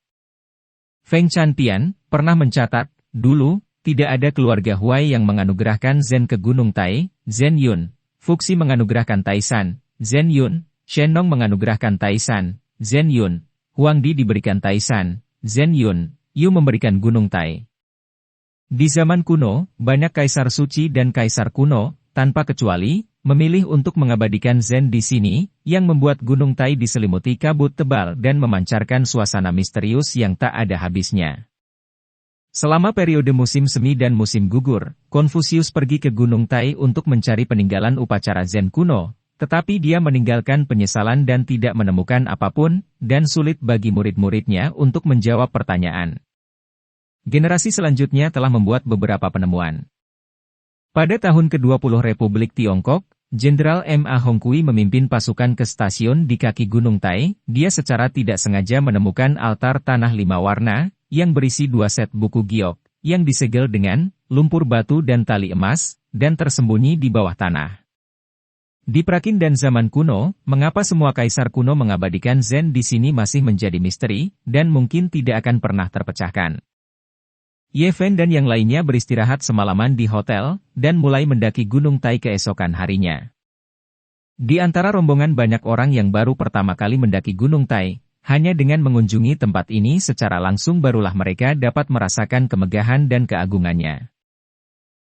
Feng Chantian, pernah mencatat, dulu, tidak ada keluarga Huai yang menganugerahkan Zen ke Gunung Tai, Zen Yun, Fuxi menganugerahkan Taisan, Zen Yun, Shennong menganugerahkan Taisan, Zen Yun, Huangdi diberikan Taisan, Zen Yun, Yu memberikan Gunung Tai. Di zaman kuno, banyak kaisar suci dan kaisar kuno, tanpa kecuali, memilih untuk mengabadikan Zen di sini, yang membuat Gunung Tai diselimuti kabut tebal dan memancarkan suasana misterius yang tak ada habisnya. Selama periode musim semi dan musim gugur, Konfusius pergi ke Gunung Tai untuk mencari peninggalan upacara Zen kuno, tetapi dia meninggalkan penyesalan dan tidak menemukan apapun, dan sulit bagi murid-muridnya untuk menjawab pertanyaan. Generasi selanjutnya telah membuat beberapa penemuan. Pada tahun ke-20 Republik Tiongkok, Jenderal M.A. Hongkui memimpin pasukan ke stasiun di kaki Gunung Tai. Dia secara tidak sengaja menemukan altar tanah 5 warna, yang berisi 2 set buku giok, yang disegel dengan lumpur batu dan tali emas, dan tersembunyi di bawah tanah. Di Prakin dan zaman kuno, mengapa semua kaisar kuno mengabadikan Zen di sini masih menjadi misteri, dan mungkin tidak akan pernah terpecahkan. Ye Fen dan yang lainnya beristirahat semalaman di hotel, dan mulai mendaki Gunung Tai keesokan harinya. Di antara rombongan banyak orang yang baru pertama kali mendaki Gunung Tai, hanya dengan mengunjungi tempat ini secara langsung barulah mereka dapat merasakan kemegahan dan keagungannya.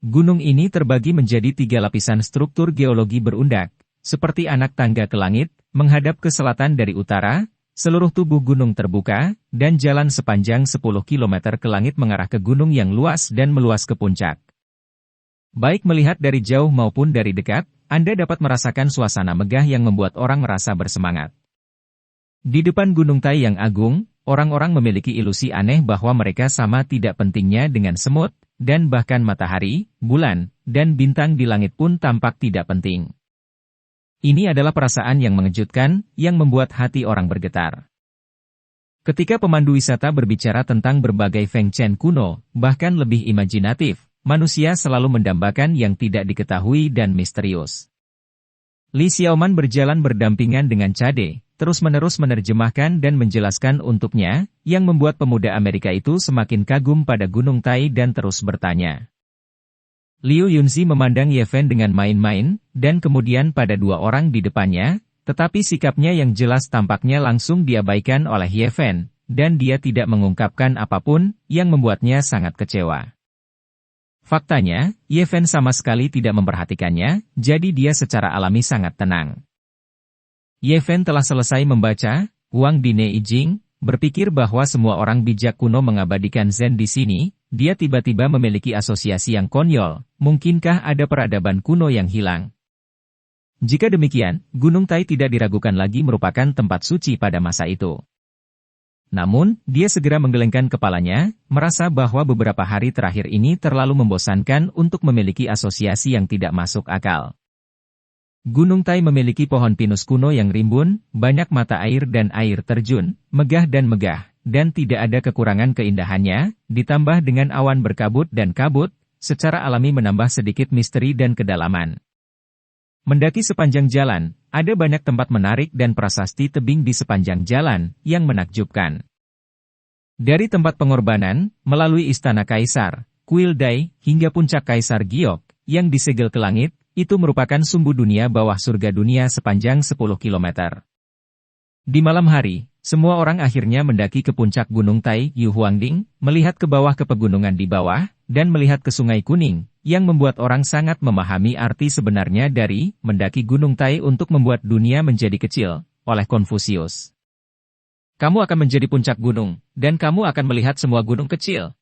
Gunung ini terbagi menjadi 3 lapisan struktur geologi berundak, seperti anak tangga ke langit, menghadap ke selatan dari utara, seluruh tubuh gunung terbuka, dan jalan sepanjang 10 km ke langit mengarah ke gunung yang luas dan meluas ke puncak. Baik melihat dari jauh maupun dari dekat, Anda dapat merasakan suasana megah yang membuat orang merasa bersemangat. Di depan Gunung Tai yang agung, orang-orang memiliki ilusi aneh bahwa mereka sama tidak pentingnya dengan semut, dan bahkan matahari, bulan, dan bintang di langit pun tampak tidak penting. Ini adalah perasaan yang mengejutkan, yang membuat hati orang bergetar. Ketika pemandu wisata berbicara tentang berbagai Feng Chen kuno, bahkan lebih imajinatif, manusia selalu mendambakan yang tidak diketahui dan misterius. Li Xiaoman berjalan berdampingan dengan Cade, terus-menerus menerjemahkan dan menjelaskan untuknya, yang membuat pemuda Amerika itu semakin kagum pada Gunung Tai dan terus bertanya. Liu Yunzi memandang Ye Fen dengan main-main, dan kemudian pada 2 orang di depannya, tetapi sikapnya yang jelas tampaknya langsung diabaikan oleh Ye Fen, dan dia tidak mengungkapkan apapun, yang membuatnya sangat kecewa. Faktanya, Ye Fen sama sekali tidak memperhatikannya, jadi dia secara alami sangat tenang. Ye Fen telah selesai membaca, Wang Dine Ijing, berpikir bahwa semua orang bijak kuno mengabadikan Zen di sini, dia tiba-tiba memiliki asosiasi yang konyol, mungkinkah ada peradaban kuno yang hilang? Jika demikian, Gunung Tai tidak diragukan lagi merupakan tempat suci pada masa itu. Namun, dia segera menggelengkan kepalanya, merasa bahwa beberapa hari terakhir ini terlalu membosankan untuk memiliki asosiasi yang tidak masuk akal. Gunung Tai memiliki pohon pinus kuno yang rimbun, banyak mata air dan air terjun, megah, dan tidak ada kekurangan keindahannya, ditambah dengan awan berkabut dan kabut, secara alami menambah sedikit misteri dan kedalaman. Mendaki sepanjang jalan, ada banyak tempat menarik dan prasasti tebing di sepanjang jalan, yang menakjubkan. Dari tempat pengorbanan, melalui istana kaisar, kuil Dai, hingga puncak Kaisar Giok, yang disegel ke langit, itu merupakan sumbu dunia bawah surga dunia sepanjang 10 km. Di malam hari, semua orang akhirnya mendaki ke puncak Gunung Tai Yu Huangding, melihat ke bawah ke pegunungan di bawah, dan melihat ke Sungai Kuning, yang membuat orang sangat memahami arti sebenarnya dari mendaki Gunung Tai untuk membuat dunia menjadi kecil, oleh Konfusius. Kamu akan menjadi puncak gunung, dan kamu akan melihat semua gunung kecil.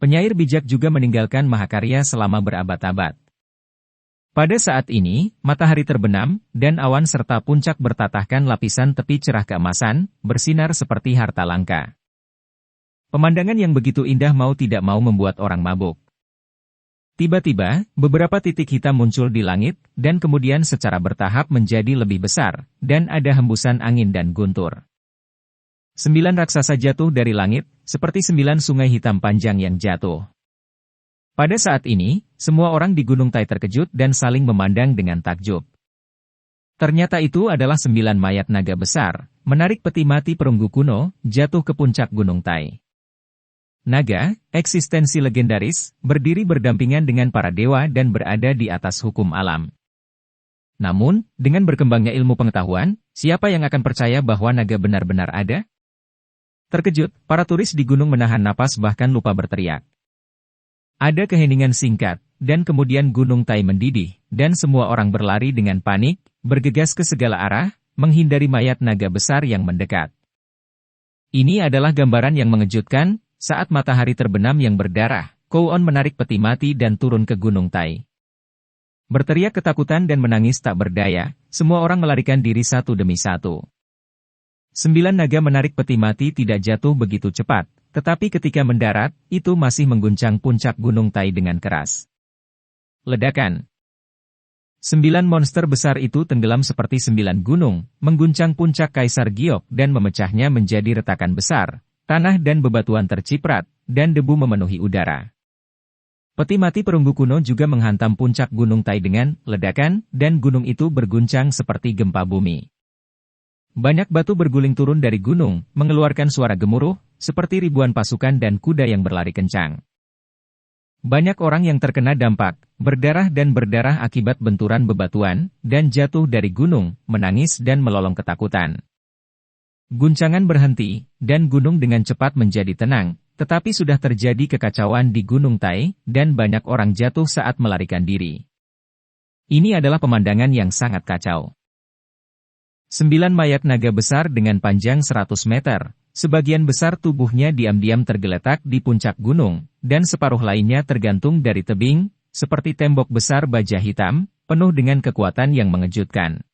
Penyair bijak juga meninggalkan mahakarya selama berabad-abad. Pada saat ini, matahari terbenam, dan awan serta puncak bertatahkan lapisan tepi cerah keemasan, bersinar seperti harta langka. Pemandangan yang begitu indah mau tidak mau membuat orang mabuk. Tiba-tiba, beberapa titik hitam muncul di langit, dan kemudian secara bertahap menjadi lebih besar, dan ada hembusan angin dan guntur. 9 raksasa jatuh dari langit, seperti 9 sungai hitam panjang yang jatuh. Pada saat ini, semua orang di Gunung Tai terkejut dan saling memandang dengan takjub. Ternyata itu adalah 9 mayat naga besar, menarik peti mati perunggu kuno, jatuh ke puncak Gunung Tai. Naga, eksistensi legendaris, berdiri berdampingan dengan para dewa dan berada di atas hukum alam. Namun, dengan berkembangnya ilmu pengetahuan, siapa yang akan percaya bahwa naga benar-benar ada? Terkejut, para turis di gunung menahan napas bahkan lupa berteriak. Ada keheningan singkat, dan kemudian Gunung Tai mendidih, dan semua orang berlari dengan panik, bergegas ke segala arah, menghindari mayat naga besar yang mendekat. Ini adalah gambaran yang mengejutkan. Saat matahari terbenam yang berdarah, Kouon menarik peti mati dan turun ke Gunung Tai. Berteriak ketakutan dan menangis tak berdaya, semua orang melarikan diri satu demi satu. 9 naga menarik peti mati tidak jatuh begitu cepat, tetapi ketika mendarat, itu masih mengguncang puncak Gunung Tai dengan keras. Ledakan. 9 monster besar itu tenggelam seperti 9 gunung, mengguncang puncak Kaisar Giok dan memecahnya menjadi retakan besar. Tanah dan bebatuan terciprat, dan debu memenuhi udara. Peti mati perunggu kuno juga menghantam puncak Gunung Tai dengan ledakan, dan gunung itu berguncang seperti gempa bumi. Banyak batu berguling turun dari gunung, mengeluarkan suara gemuruh, seperti ribuan pasukan dan kuda yang berlari kencang. Banyak orang yang terkena dampak, berdarah akibat benturan bebatuan, dan jatuh dari gunung, menangis dan melolong ketakutan. Guncangan berhenti, dan gunung dengan cepat menjadi tenang, tetapi sudah terjadi kekacauan di Gunung Tai, dan banyak orang jatuh saat melarikan diri. Ini adalah pemandangan yang sangat kacau. 9 mayat naga besar dengan panjang 100 meter, sebagian besar tubuhnya diam-diam tergeletak di puncak gunung, dan separuh lainnya tergantung dari tebing, seperti tembok besar baja hitam, penuh dengan kekuatan yang mengejutkan.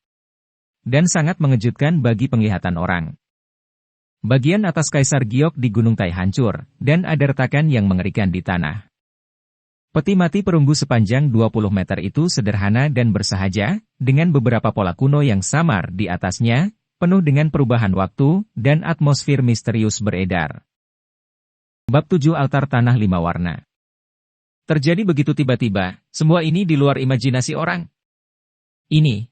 Dan sangat mengejutkan bagi penglihatan orang. Bagian atas Kaisar Giok di Gunung Tai hancur, dan ada retakan yang mengerikan di tanah. Peti mati perunggu sepanjang 20 meter itu sederhana dan bersahaja, dengan beberapa pola kuno yang samar di atasnya, penuh dengan perubahan waktu, dan atmosfer misterius beredar. Bab 7 Altar Tanah 5 Warna. Terjadi begitu tiba-tiba, semua ini di luar imajinasi orang. Ini.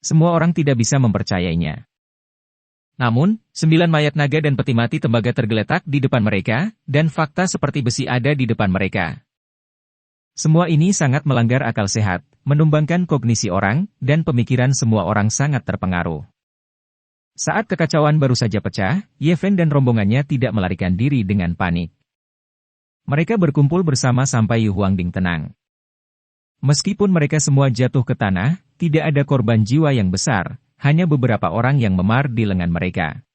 Semua orang tidak bisa mempercayainya. Namun, 9 mayat naga dan peti mati tembaga tergeletak di depan mereka, dan fakta seperti besi ada di depan mereka. Semua ini sangat melanggar akal sehat, menumbangkan kognisi orang, dan pemikiran semua orang sangat terpengaruh. Saat kekacauan baru saja pecah, Ye Fen dan rombongannya tidak melarikan diri dengan panik. Mereka berkumpul bersama sampai Yu Huangding tenang. Meskipun mereka semua jatuh ke tanah, tidak ada korban jiwa yang besar, hanya beberapa orang yang memar di lengan mereka.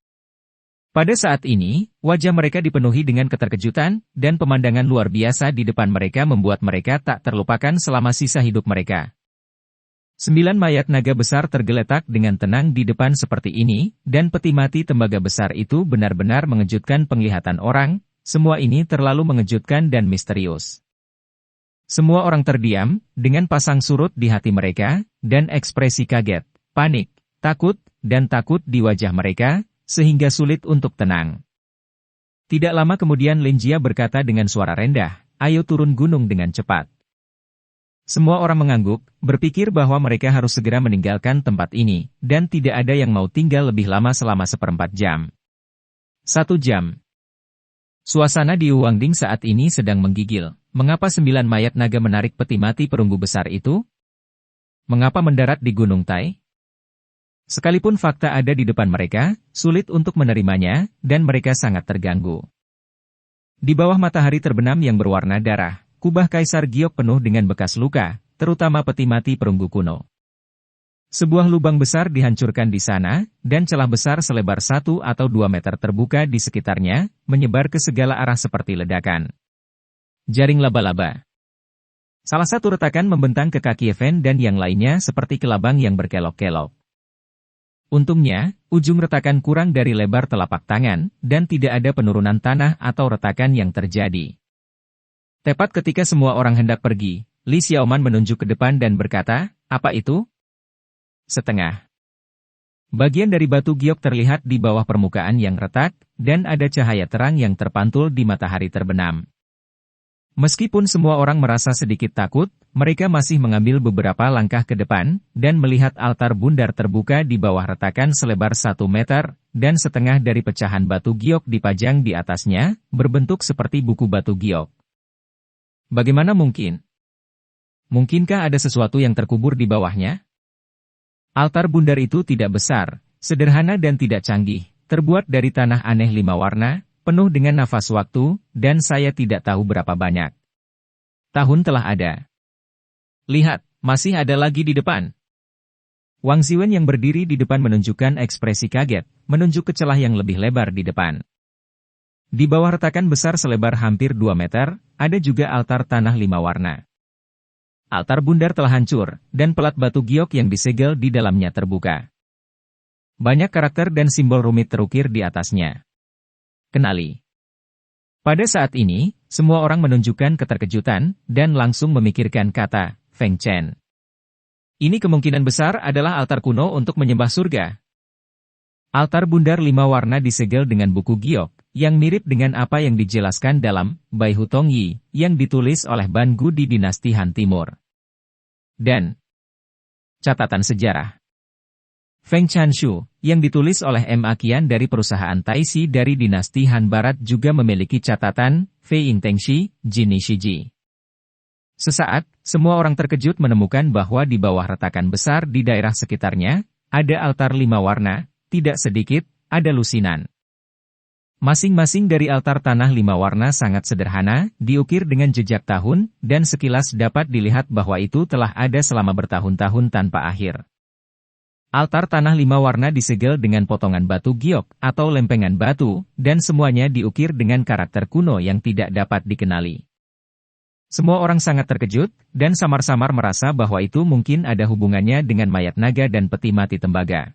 Pada saat ini, wajah mereka dipenuhi dengan keterkejutan, dan pemandangan luar biasa di depan mereka membuat mereka tak terlupakan selama sisa hidup mereka. 9 mayat naga besar tergeletak dengan tenang di depan seperti ini, dan peti mati tembaga besar itu benar-benar mengejutkan penglihatan orang, semua ini terlalu mengejutkan dan misterius. Semua orang terdiam, dengan pasang surut di hati mereka, dan ekspresi kaget, panik, takut di wajah mereka, sehingga sulit untuk tenang. Tidak lama kemudian Lin Jia berkata dengan suara rendah, "Ayo turun gunung dengan cepat." Semua orang mengangguk, berpikir bahwa mereka harus segera meninggalkan tempat ini, dan tidak ada yang mau tinggal lebih lama selama 1/4 jam. 1 jam. Suasana di Huangding saat ini sedang menggigil. Mengapa 9 mayat naga menarik peti mati perunggu besar itu? Mengapa mendarat di Gunung Tai? Sekalipun fakta ada di depan mereka, sulit untuk menerimanya, dan mereka sangat terganggu. Di bawah matahari terbenam yang berwarna darah, kubah Kaisar Giok penuh dengan bekas luka, terutama peti mati perunggu kuno. Sebuah lubang besar dihancurkan di sana, dan celah besar selebar 1 atau 2 meter terbuka di sekitarnya, menyebar ke segala arah seperti ledakan. Jaring laba-laba. Salah satu retakan membentang ke kaki Yeven dan yang lainnya seperti kelabang yang berkelok-kelok. Untungnya, ujung retakan kurang dari lebar telapak tangan, dan tidak ada penurunan tanah atau retakan yang terjadi. Tepat ketika semua orang hendak pergi, Li Xiaoman menunjuk ke depan dan berkata, "Apa itu?" Setengah. Bagian dari batu giok terlihat di bawah permukaan yang retak, dan ada cahaya terang yang terpantul di matahari terbenam. Meskipun semua orang merasa sedikit takut, mereka masih mengambil beberapa langkah ke depan, dan melihat altar bundar terbuka di bawah retakan selebar 1 meter, dan setengah dari pecahan batu giok dipajang di atasnya, berbentuk seperti buku batu giok. Bagaimana mungkin? Mungkinkah ada sesuatu yang terkubur di bawahnya? Altar bundar itu tidak besar, sederhana dan tidak canggih, terbuat dari tanah aneh 5 warna, penuh dengan nafas waktu, dan saya tidak tahu berapa banyak tahun telah ada. Lihat, masih ada lagi di depan. Wang Ziwen yang berdiri di depan menunjukkan ekspresi kaget, menunjuk ke celah yang lebih lebar di depan. Di bawah retakan besar selebar hampir 2 meter, ada juga altar tanah 5 warna. Altar bundar telah hancur, dan pelat batu giok yang disegel di dalamnya terbuka. Banyak karakter dan simbol rumit terukir di atasnya. Kenali. Pada saat ini, semua orang menunjukkan keterkejutan, dan langsung memikirkan kata, Feng Chen. Ini kemungkinan besar adalah altar kuno untuk menyembah surga. Altar bundar 5 warna disegel dengan buku giok, yang mirip dengan apa yang dijelaskan dalam Bai Hu Tong Yi, yang ditulis oleh Ban Gu di dinasti Han Timur. Dan catatan sejarah. Feng Chanshu, yang ditulis oleh M. Akian dari perusahaan Taixi dari dinasti Han Barat juga memiliki catatan Fei Yingtengshi, Jini Shiji. Sesaat, semua orang terkejut menemukan bahwa di bawah retakan besar di daerah sekitarnya, ada altar 5 warna, tidak sedikit, ada lusinan. Masing-masing dari altar tanah 5 warna sangat sederhana, diukir dengan jejak tahun, dan sekilas dapat dilihat bahwa itu telah ada selama bertahun-tahun tanpa akhir. Altar tanah 5 warna disegel dengan potongan batu giok, atau lempengan batu, dan semuanya diukir dengan karakter kuno yang tidak dapat dikenali. Semua orang sangat terkejut, dan samar-samar merasa bahwa itu mungkin ada hubungannya dengan mayat naga dan peti mati tembaga.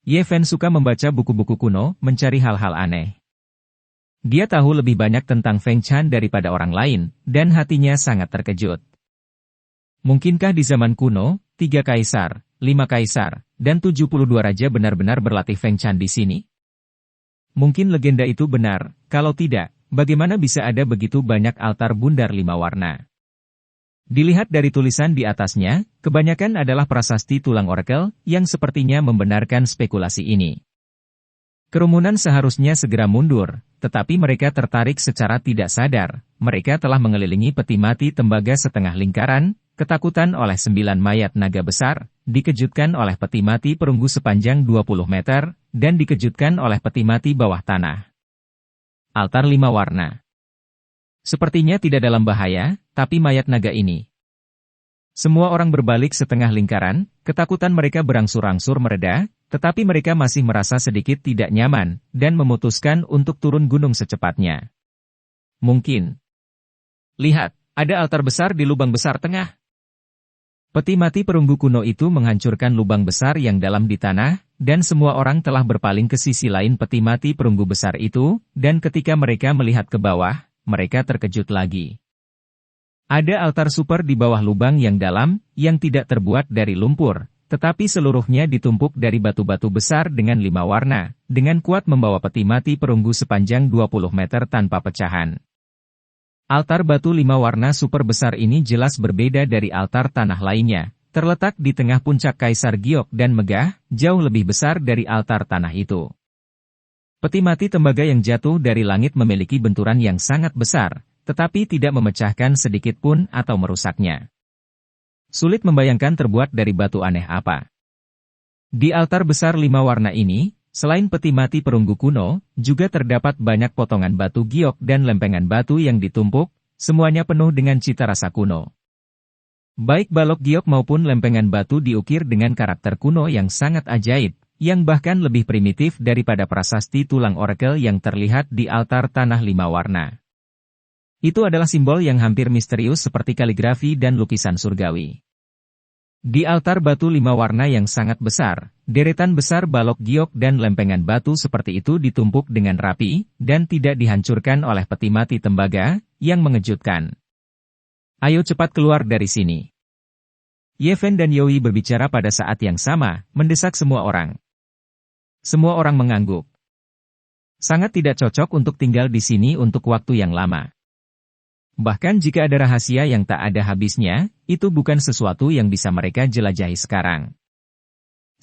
Ye Fen suka membaca buku-buku kuno, mencari hal-hal aneh. Dia tahu lebih banyak tentang Feng Chan daripada orang lain, dan hatinya sangat terkejut. Mungkinkah di zaman kuno, 3 kaisar, 5 kaisar, dan 72 raja benar-benar berlatih Feng Chan di sini? Mungkin legenda itu benar, kalau tidak, bagaimana bisa ada begitu banyak altar bundar 5 warna? Dilihat dari tulisan di atasnya, kebanyakan adalah prasasti tulang orakel, yang sepertinya membenarkan spekulasi ini. Kerumunan seharusnya segera mundur, tetapi mereka tertarik secara tidak sadar. Mereka telah mengelilingi peti mati tembaga setengah lingkaran, ketakutan oleh 9 mayat naga besar, dikejutkan oleh peti mati perunggu sepanjang 20 meter, dan dikejutkan oleh peti mati bawah tanah. Altar 5 warna. Sepertinya tidak dalam bahaya, tapi mayat naga ini. Semua orang berbalik setengah lingkaran, ketakutan mereka berangsur-angsur mereda, tetapi mereka masih merasa sedikit tidak nyaman, dan memutuskan untuk turun gunung secepatnya. Mungkin. Lihat, ada altar besar di lubang besar tengah. Peti mati perunggu kuno itu menghancurkan lubang besar yang dalam di tanah, dan semua orang telah berpaling ke sisi lain peti mati perunggu besar itu, dan ketika mereka melihat ke bawah, mereka terkejut lagi. Ada altar super di bawah lubang yang dalam, yang tidak terbuat dari lumpur, tetapi seluruhnya ditumpuk dari batu-batu besar dengan 5 warna, dengan kuat membawa peti mati perunggu sepanjang 20 meter tanpa pecahan. Altar batu 5 warna super besar ini jelas berbeda dari altar tanah lainnya, terletak di tengah puncak Kaisar Giok dan megah, jauh lebih besar dari altar tanah itu. Peti mati tembaga yang jatuh dari langit memiliki benturan yang sangat besar, tetapi tidak memecahkan sedikit pun atau merusaknya. Sulit membayangkan terbuat dari batu aneh apa. Di altar besar 5 warna ini, selain peti mati perunggu kuno, juga terdapat banyak potongan batu giok dan lempengan batu yang ditumpuk, semuanya penuh dengan cita rasa kuno. Baik balok giok maupun lempengan batu diukir dengan karakter kuno yang sangat ajaib, yang bahkan lebih primitif daripada prasasti tulang orakel yang terlihat di altar tanah 5 warna. Itu adalah simbol yang hampir misterius seperti kaligrafi dan lukisan surgawi. Di altar batu 5 warna yang sangat besar, deretan besar balok giok dan lempengan batu seperti itu ditumpuk dengan rapi, dan tidak dihancurkan oleh peti mati tembaga, yang mengejutkan. Ayo cepat keluar dari sini. Yeven dan Yoi berbicara pada saat yang sama, mendesak semua orang. Semua orang mengangguk. Sangat tidak cocok untuk tinggal di sini untuk waktu yang lama. Bahkan jika ada rahasia yang tak ada habisnya, itu bukan sesuatu yang bisa mereka jelajahi sekarang.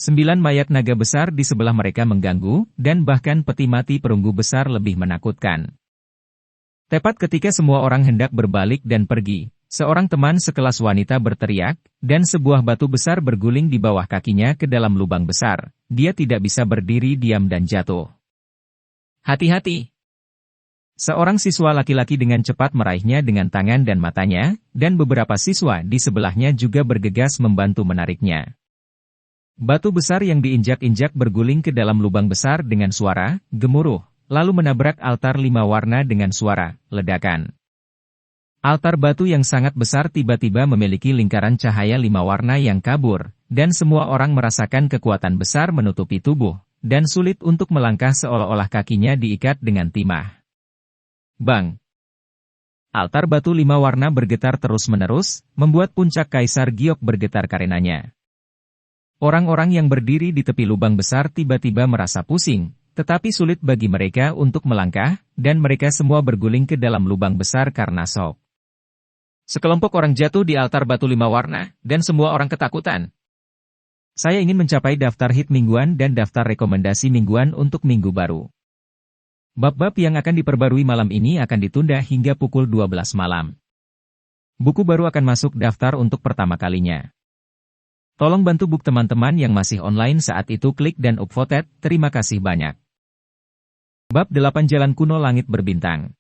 9 mayat naga besar di sebelah mereka mengganggu, dan bahkan peti mati perunggu besar lebih menakutkan. Tepat ketika semua orang hendak berbalik dan pergi, seorang teman sekelas wanita berteriak, dan sebuah batu besar berguling di bawah kakinya ke dalam lubang besar. Dia tidak bisa berdiri diam dan jatuh. Hati-hati! Seorang siswa laki-laki dengan cepat meraihnya dengan tangan dan matanya, dan beberapa siswa di sebelahnya juga bergegas membantu menariknya. Batu besar yang diinjak-injak berguling ke dalam lubang besar dengan suara gemuruh, lalu menabrak altar 5 warna dengan suara ledakan. Altar batu yang sangat besar tiba-tiba memiliki lingkaran cahaya 5 warna yang kabur, dan semua orang merasakan kekuatan besar menutupi tubuh, dan sulit untuk melangkah seolah-olah kakinya diikat dengan timah. Bang! Altar batu 5 warna bergetar terus-menerus, membuat puncak Kaisar Giok bergetar karenanya. Orang-orang yang berdiri di tepi lubang besar tiba-tiba merasa pusing, tetapi sulit bagi mereka untuk melangkah, dan mereka semua berguling ke dalam lubang besar karena shock. Sekelompok orang jatuh di altar batu 5 warna, dan semua orang ketakutan. Saya ingin mencapai daftar hit mingguan dan daftar rekomendasi mingguan untuk minggu baru. Bab-bab yang akan diperbarui malam ini akan ditunda hingga pukul 12 malam. Buku baru akan masuk daftar untuk pertama kalinya. Tolong bantu book teman-teman yang masih online saat itu klik dan upvoted, terima kasih banyak. Bab 8 Jalan Kuno Langit Berbintang.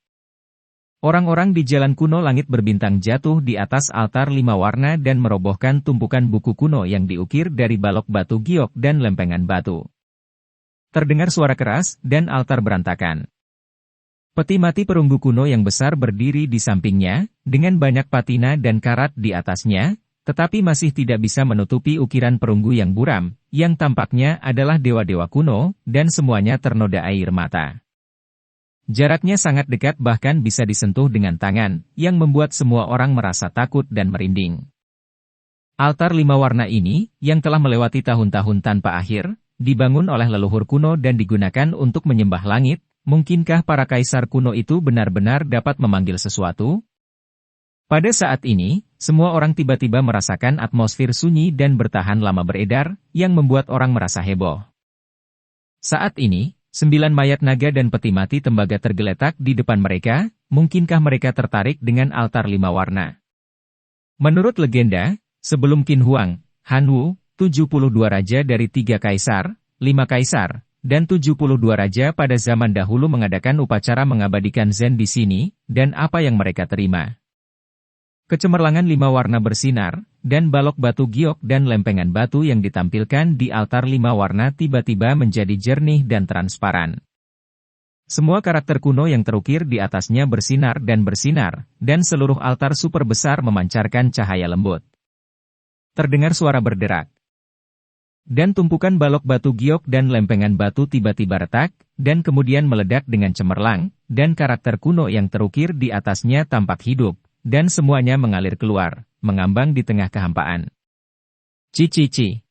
Orang-orang di Jalan Kuno Langit Berbintang jatuh di atas altar 5 warna dan merobohkan tumpukan buku kuno yang diukir dari balok batu giok dan lempengan batu. Terdengar suara keras, dan altar berantakan. Peti mati perunggu kuno yang besar berdiri di sampingnya, dengan banyak patina dan karat di atasnya, tetapi masih tidak bisa menutupi ukiran perunggu yang buram, yang tampaknya adalah dewa-dewa kuno, dan semuanya ternoda air mata. Jaraknya sangat dekat bahkan bisa disentuh dengan tangan, yang membuat semua orang merasa takut dan merinding. Altar 5 warna ini, yang telah melewati tahun-tahun tanpa akhir, dibangun oleh leluhur kuno dan digunakan untuk menyembah langit. Mungkinkah para kaisar kuno itu benar-benar dapat memanggil sesuatu? Pada saat ini, semua orang tiba-tiba merasakan atmosfer sunyi dan bertahan lama beredar, yang membuat orang merasa heboh. Saat ini, 9 mayat naga dan peti mati tembaga tergeletak di depan mereka. Mungkinkah mereka tertarik dengan altar 5 warna? Menurut legenda, sebelum Qin Huang, Han Wu, 72 raja dari 3 kaisar, 5 kaisar, dan 72 raja pada zaman dahulu mengadakan upacara mengabadikan Zen di sini, dan apa yang mereka terima? Kecemerlangan 5 warna bersinar, dan balok batu giok dan lempengan batu yang ditampilkan di altar 5 warna tiba-tiba menjadi jernih dan transparan. Semua karakter kuno yang terukir di atasnya bersinar, dan seluruh altar super besar memancarkan cahaya lembut. Terdengar suara berderak. Dan tumpukan balok batu giok dan lempengan batu tiba-tiba retak, dan kemudian meledak dengan cemerlang, dan karakter kuno yang terukir di atasnya tampak hidup, dan semuanya mengalir keluar, mengambang di tengah kehampaan. Cici.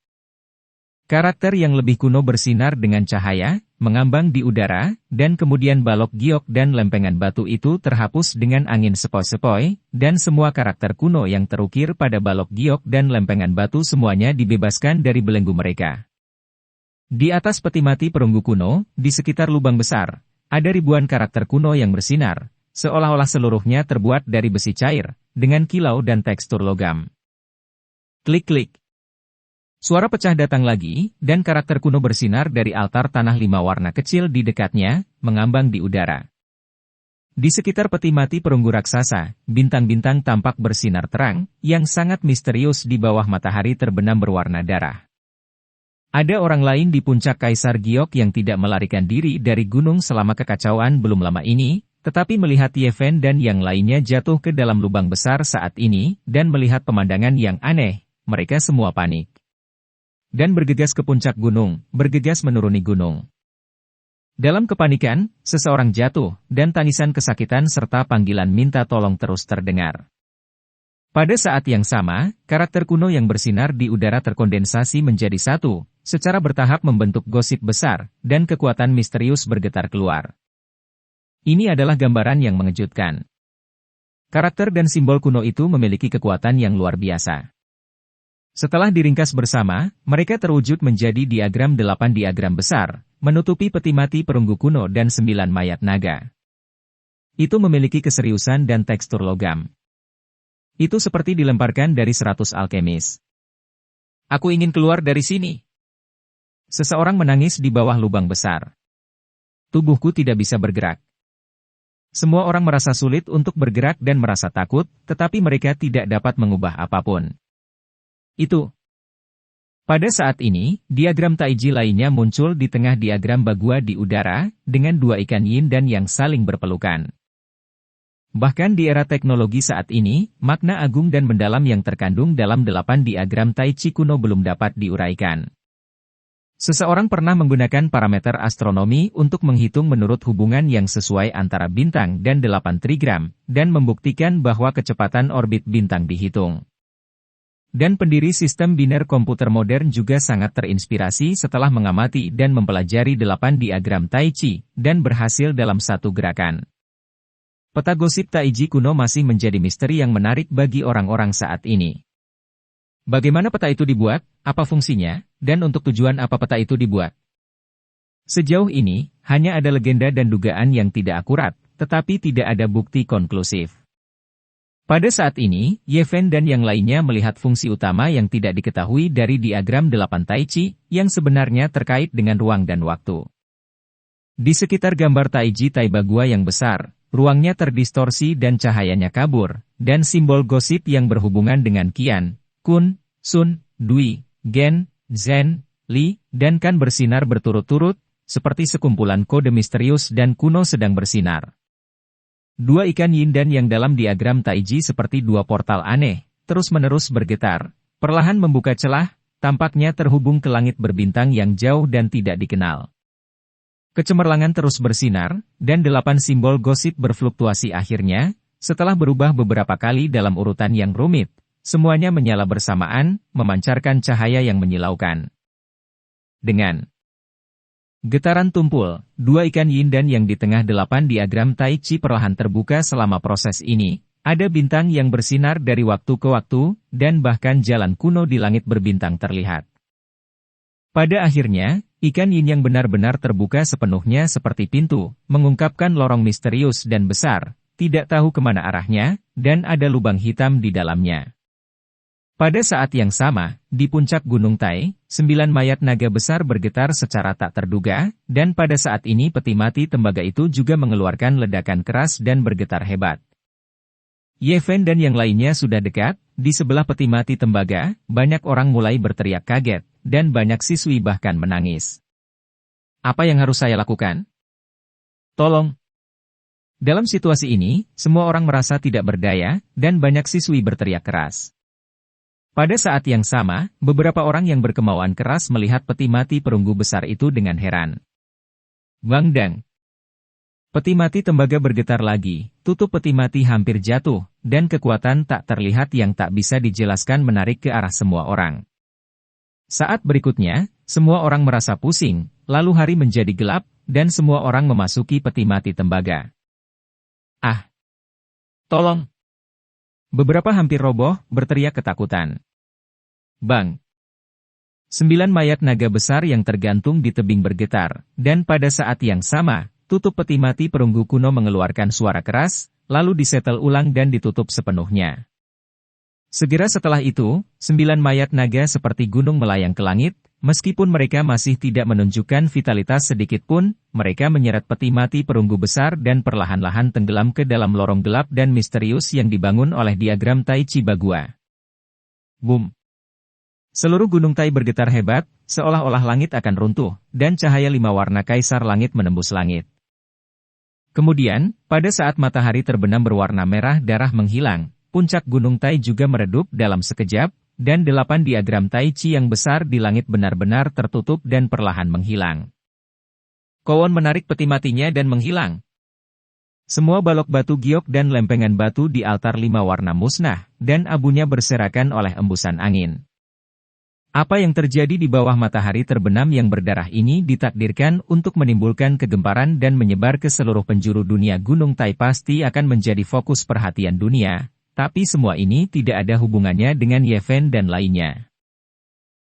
Karakter yang lebih kuno bersinar dengan cahaya, mengambang di udara, dan kemudian balok giok dan lempengan batu itu terhapus dengan angin sepoi-sepoi, dan semua karakter kuno yang terukir pada balok giok dan lempengan batu semuanya dibebaskan dari belenggu mereka. Di atas peti mati perunggu kuno, di sekitar lubang besar, ada ribuan karakter kuno yang bersinar, seolah-olah seluruhnya terbuat dari besi cair, dengan kilau dan tekstur logam. Klik-klik. Suara pecah datang lagi, dan karakter kuno bersinar dari altar tanah 5 warna kecil di dekatnya, mengambang di udara. Di sekitar peti mati perunggu raksasa, bintang-bintang tampak bersinar terang, yang sangat misterius di bawah matahari terbenam berwarna darah. Ada orang lain di puncak Kaisar Giok yang tidak melarikan diri dari gunung selama kekacauan belum lama ini, Tetapi melihat Ye Fen dan yang lainnya jatuh ke dalam lubang besar saat ini, dan melihat pemandangan yang aneh, mereka semua panik. Dan bergegas ke puncak gunung, bergegas menuruni gunung. Dalam kepanikan, seseorang jatuh, dan tangisan kesakitan serta panggilan minta tolong terus terdengar. Pada saat yang sama, karakter kuno yang bersinar di udara terkondensasi menjadi satu, secara bertahap membentuk gosip besar, dan kekuatan misterius bergetar keluar. Ini adalah gambaran yang mengejutkan. Karakter dan simbol kuno itu memiliki kekuatan yang luar biasa. Setelah diringkas bersama, mereka terwujud menjadi diagram 8 diagram besar, menutupi peti mati perunggu kuno dan 9 mayat naga. Itu memiliki keseriusan dan tekstur logam. Itu seperti dilemparkan dari 100 alkemis. Aku ingin keluar dari sini. Seseorang menangis di bawah lubang besar. Tubuhku tidak bisa bergerak. Semua orang merasa sulit untuk bergerak dan merasa takut, tetapi mereka tidak dapat mengubah apapun. Itu. Pada saat ini, diagram Taiji lainnya muncul di tengah diagram Bagua di udara, dengan dua ikan yin dan yang saling berpelukan. Bahkan di era teknologi saat ini, makna agung dan mendalam yang terkandung dalam 8 diagram Tai Chi kuno belum dapat diuraikan. Seseorang pernah menggunakan parameter astronomi untuk menghitung menurut hubungan yang sesuai antara bintang dan 8 trigram, dan membuktikan bahwa kecepatan orbit bintang dihitung. Dan pendiri sistem biner komputer modern juga sangat terinspirasi setelah mengamati dan mempelajari 8 diagram Tai Chi, dan berhasil dalam satu gerakan. Peta gosip Taiji kuno masih menjadi misteri yang menarik bagi orang-orang saat ini. Bagaimana peta itu dibuat, apa fungsinya, dan untuk tujuan apa peta itu dibuat? Sejauh ini, hanya ada legenda dan dugaan yang tidak akurat, tetapi tidak ada bukti konklusif. Pada saat ini, Ye Fen dan yang lainnya melihat fungsi utama yang tidak diketahui dari diagram 8 Tai Chi, yang sebenarnya terkait dengan ruang dan waktu. Di sekitar gambar Taiji Tai Bagua yang besar, ruangnya terdistorsi dan cahayanya kabur, dan simbol gosip yang berhubungan dengan Qian, Kun, Sun, Dui, Gen, Zhen, Li, dan Kan bersinar berturut-turut, seperti sekumpulan kode misterius dan kuno sedang bersinar. Dua ikan yin dan yang dalam diagram Taiji seperti dua portal aneh, terus-menerus bergetar, perlahan membuka celah, tampaknya terhubung ke langit berbintang yang jauh dan tidak dikenal. Kecemerlangan terus bersinar, dan 8 simbol gosip berfluktuasi akhirnya, setelah berubah beberapa kali dalam urutan yang rumit, semuanya menyala bersamaan, memancarkan cahaya yang menyilaukan. Dengan getaran tumpul, dua ikan yin dan yang di tengah 8 diagram Tai Chi perlahan terbuka selama proses ini. Ada bintang yang bersinar dari waktu ke waktu, dan bahkan jalan kuno di langit berbintang terlihat. Pada akhirnya, ikan yin yang benar-benar terbuka sepenuhnya seperti pintu, mengungkapkan lorong misterius dan besar, tidak tahu kemana arahnya, dan ada lubang hitam di dalamnya. Pada saat yang sama, di puncak Gunung Tai, 9 mayat naga besar bergetar secara tak terduga, dan pada saat ini peti mati tembaga itu juga mengeluarkan ledakan keras dan bergetar hebat. Ye Fen dan yang lainnya sudah dekat, di sebelah peti mati tembaga, banyak orang mulai berteriak kaget, dan banyak siswi bahkan menangis. Apa yang harus saya lakukan? Tolong! Dalam situasi ini, semua orang merasa tidak berdaya, dan banyak siswi berteriak keras. Pada saat yang sama, beberapa orang yang berkemauan keras melihat peti mati perunggu besar itu dengan heran. Bang dang! Peti mati tembaga bergetar lagi, tutup peti mati hampir jatuh, dan kekuatan tak terlihat yang tak bisa dijelaskan menarik ke arah semua orang. Saat berikutnya, semua orang merasa pusing, lalu hari menjadi gelap, dan semua orang memasuki peti mati tembaga. Ah! Tolong! Beberapa hampir roboh, berteriak ketakutan. Bang! 9 mayat naga besar yang tergantung di tebing bergetar, dan pada saat yang sama, tutup peti mati perunggu kuno mengeluarkan suara keras, lalu disetel ulang dan ditutup sepenuhnya. Segera setelah itu, 9 mayat naga seperti gunung melayang ke langit, meskipun mereka masih tidak menunjukkan vitalitas sedikit pun, mereka menyeret peti mati perunggu besar dan perlahan-lahan tenggelam ke dalam lorong gelap dan misterius yang dibangun oleh diagram Tai Chi Bagua. Boom! Seluruh gunung Tai bergetar hebat, seolah-olah langit akan runtuh, dan cahaya 5 warna kaisar langit menembus langit. Kemudian, pada saat matahari terbenam berwarna merah darah menghilang, puncak Gunung Tai juga meredup dalam sekejap, dan 8 diagram Tai Chi yang besar di langit benar-benar tertutup dan perlahan menghilang. Kowon menarik peti matinya dan menghilang. Semua balok batu giok dan lempengan batu di altar 5 warna musnah, dan abunya berserakan oleh embusan angin. Apa yang terjadi di bawah matahari terbenam yang berdarah ini ditakdirkan untuk menimbulkan kegemparan dan menyebar ke seluruh penjuru dunia. Gunung Tai pasti akan menjadi fokus perhatian dunia, tapi semua ini tidak ada hubungannya dengan Ye Fen dan lainnya.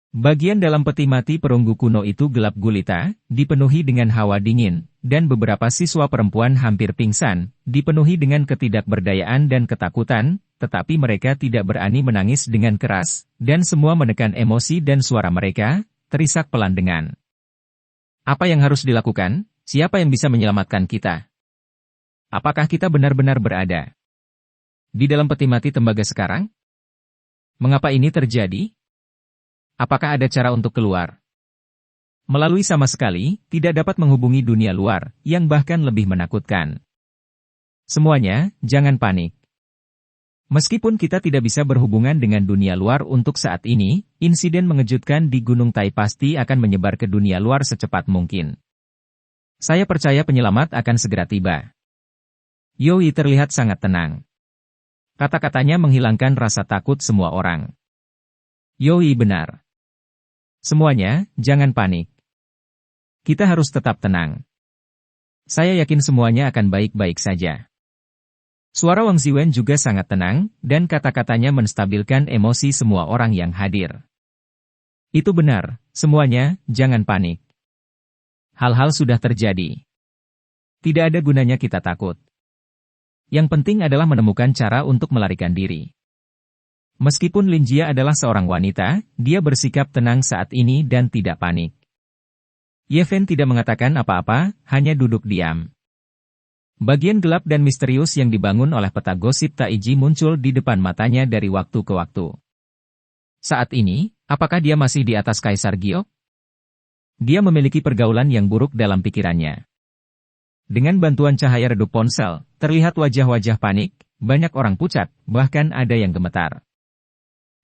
Bagian dalam peti mati perunggu kuno itu gelap gulita, dipenuhi dengan hawa dingin, dan beberapa siswa perempuan hampir pingsan, dipenuhi dengan ketidakberdayaan dan ketakutan, tetapi mereka tidak berani menangis dengan keras, dan semua menekan emosi dan suara mereka, terisak pelan dengan, "Apa yang harus dilakukan? Siapa yang bisa menyelamatkan kita? Apakah kita benar-benar berada di dalam peti mati tembaga sekarang? Mengapa ini terjadi? Apakah ada cara untuk keluar?" Melalui sama sekali, tidak dapat menghubungi dunia luar, yang bahkan lebih menakutkan. Semuanya, jangan panik. Meskipun kita tidak bisa berhubungan dengan dunia luar untuk saat ini, insiden mengejutkan di Gunung Tai pasti akan menyebar ke dunia luar secepat mungkin. Saya percaya penyelamat akan segera tiba. Yoi terlihat sangat tenang. Kata-katanya menghilangkan rasa takut semua orang. Yoi benar. Semuanya, jangan panik. Kita harus tetap tenang. Saya yakin semuanya akan baik-baik saja. Suara Wang Ziwen juga sangat tenang, dan kata-katanya menstabilkan emosi semua orang yang hadir. Itu benar, semuanya, jangan panik. Hal-hal sudah terjadi. Tidak ada gunanya kita takut. Yang penting adalah menemukan cara untuk melarikan diri. Meskipun Lin Jia adalah seorang wanita, dia bersikap tenang saat ini dan tidak panik. Ye Fen tidak mengatakan apa-apa, hanya duduk diam. Bagian gelap dan misterius yang dibangun oleh peta gosip Taiji muncul di depan matanya dari waktu ke waktu. Saat ini, apakah dia masih di atas Kaisar Giok? Dia memiliki pergaulan yang buruk dalam pikirannya. Dengan bantuan cahaya redup ponsel, terlihat wajah-wajah panik, banyak orang pucat, bahkan ada yang gemetar.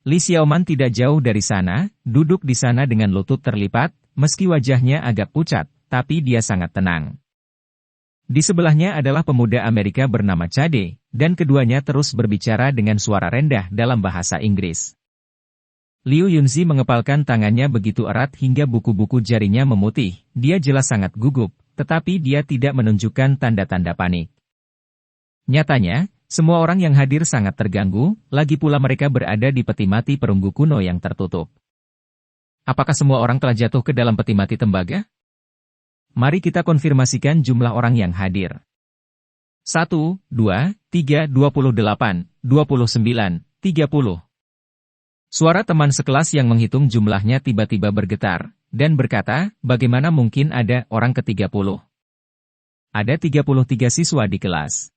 Li Xiaoman tidak jauh dari sana, duduk di sana dengan lutut terlipat, meski wajahnya agak pucat, tapi dia sangat tenang. Di sebelahnya adalah pemuda Amerika bernama Chade, dan keduanya terus berbicara dengan suara rendah dalam bahasa Inggris. Liu Yunzi mengepalkan tangannya begitu erat hingga buku-buku jarinya memutih, dia jelas sangat gugup, tetapi dia tidak menunjukkan tanda-tanda panik. Nyatanya, semua orang yang hadir sangat terganggu, lagi pula mereka berada di peti mati perunggu kuno yang tertutup. Apakah semua orang telah jatuh ke dalam peti mati tembaga? Mari kita konfirmasikan jumlah orang yang hadir. 1, 2, 3, 28, 29, 30. Suara teman sekelas yang menghitung jumlahnya tiba-tiba bergetar, dan berkata, bagaimana mungkin ada orang ke-30? Ada 33 siswa di kelas.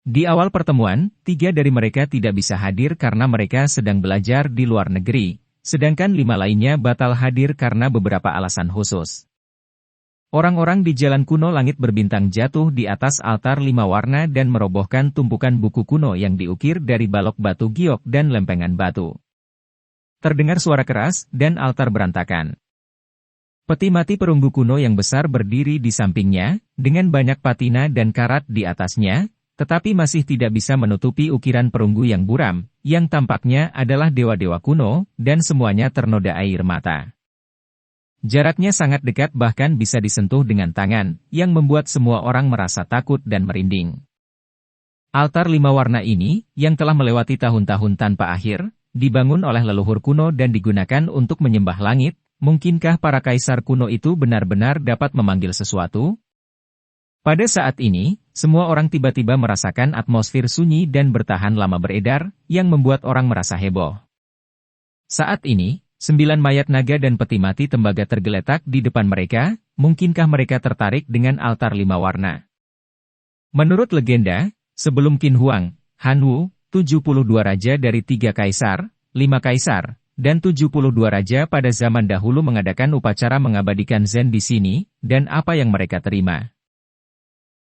Di awal pertemuan, 3 dari mereka tidak bisa hadir karena mereka sedang belajar di luar negeri, sedangkan 5 lainnya batal hadir karena beberapa alasan khusus. Orang-orang di jalan kuno langit berbintang jatuh di atas altar 5 warna dan merobohkan tumpukan buku kuno yang diukir dari balok batu giok dan lempengan batu. Terdengar suara keras, dan altar berantakan. Peti mati perunggu kuno yang besar berdiri di sampingnya, dengan banyak patina dan karat di atasnya, tetapi masih tidak bisa menutupi ukiran perunggu yang buram, yang tampaknya adalah dewa-dewa kuno, dan semuanya ternoda air mata. Jaraknya sangat dekat bahkan bisa disentuh dengan tangan, yang membuat semua orang merasa takut dan merinding. Altar 5 warna ini, yang telah melewati tahun-tahun tanpa akhir, dibangun oleh leluhur kuno dan digunakan untuk menyembah langit. Mungkinkah para kaisar kuno itu benar-benar dapat memanggil sesuatu? Pada saat ini, semua orang tiba-tiba merasakan atmosfer sunyi dan bertahan lama beredar, yang membuat orang merasa heboh. Saat ini, 9 mayat naga dan peti mati tembaga tergeletak di depan mereka, mungkinkah mereka tertarik dengan altar 5 warna? Menurut legenda, sebelum Qin Huang, Han Wu, 72 raja dari 3 kaisar, 5 kaisar, dan 72 raja pada zaman dahulu mengadakan upacara mengabadikan Zen di sini, dan apa yang mereka terima?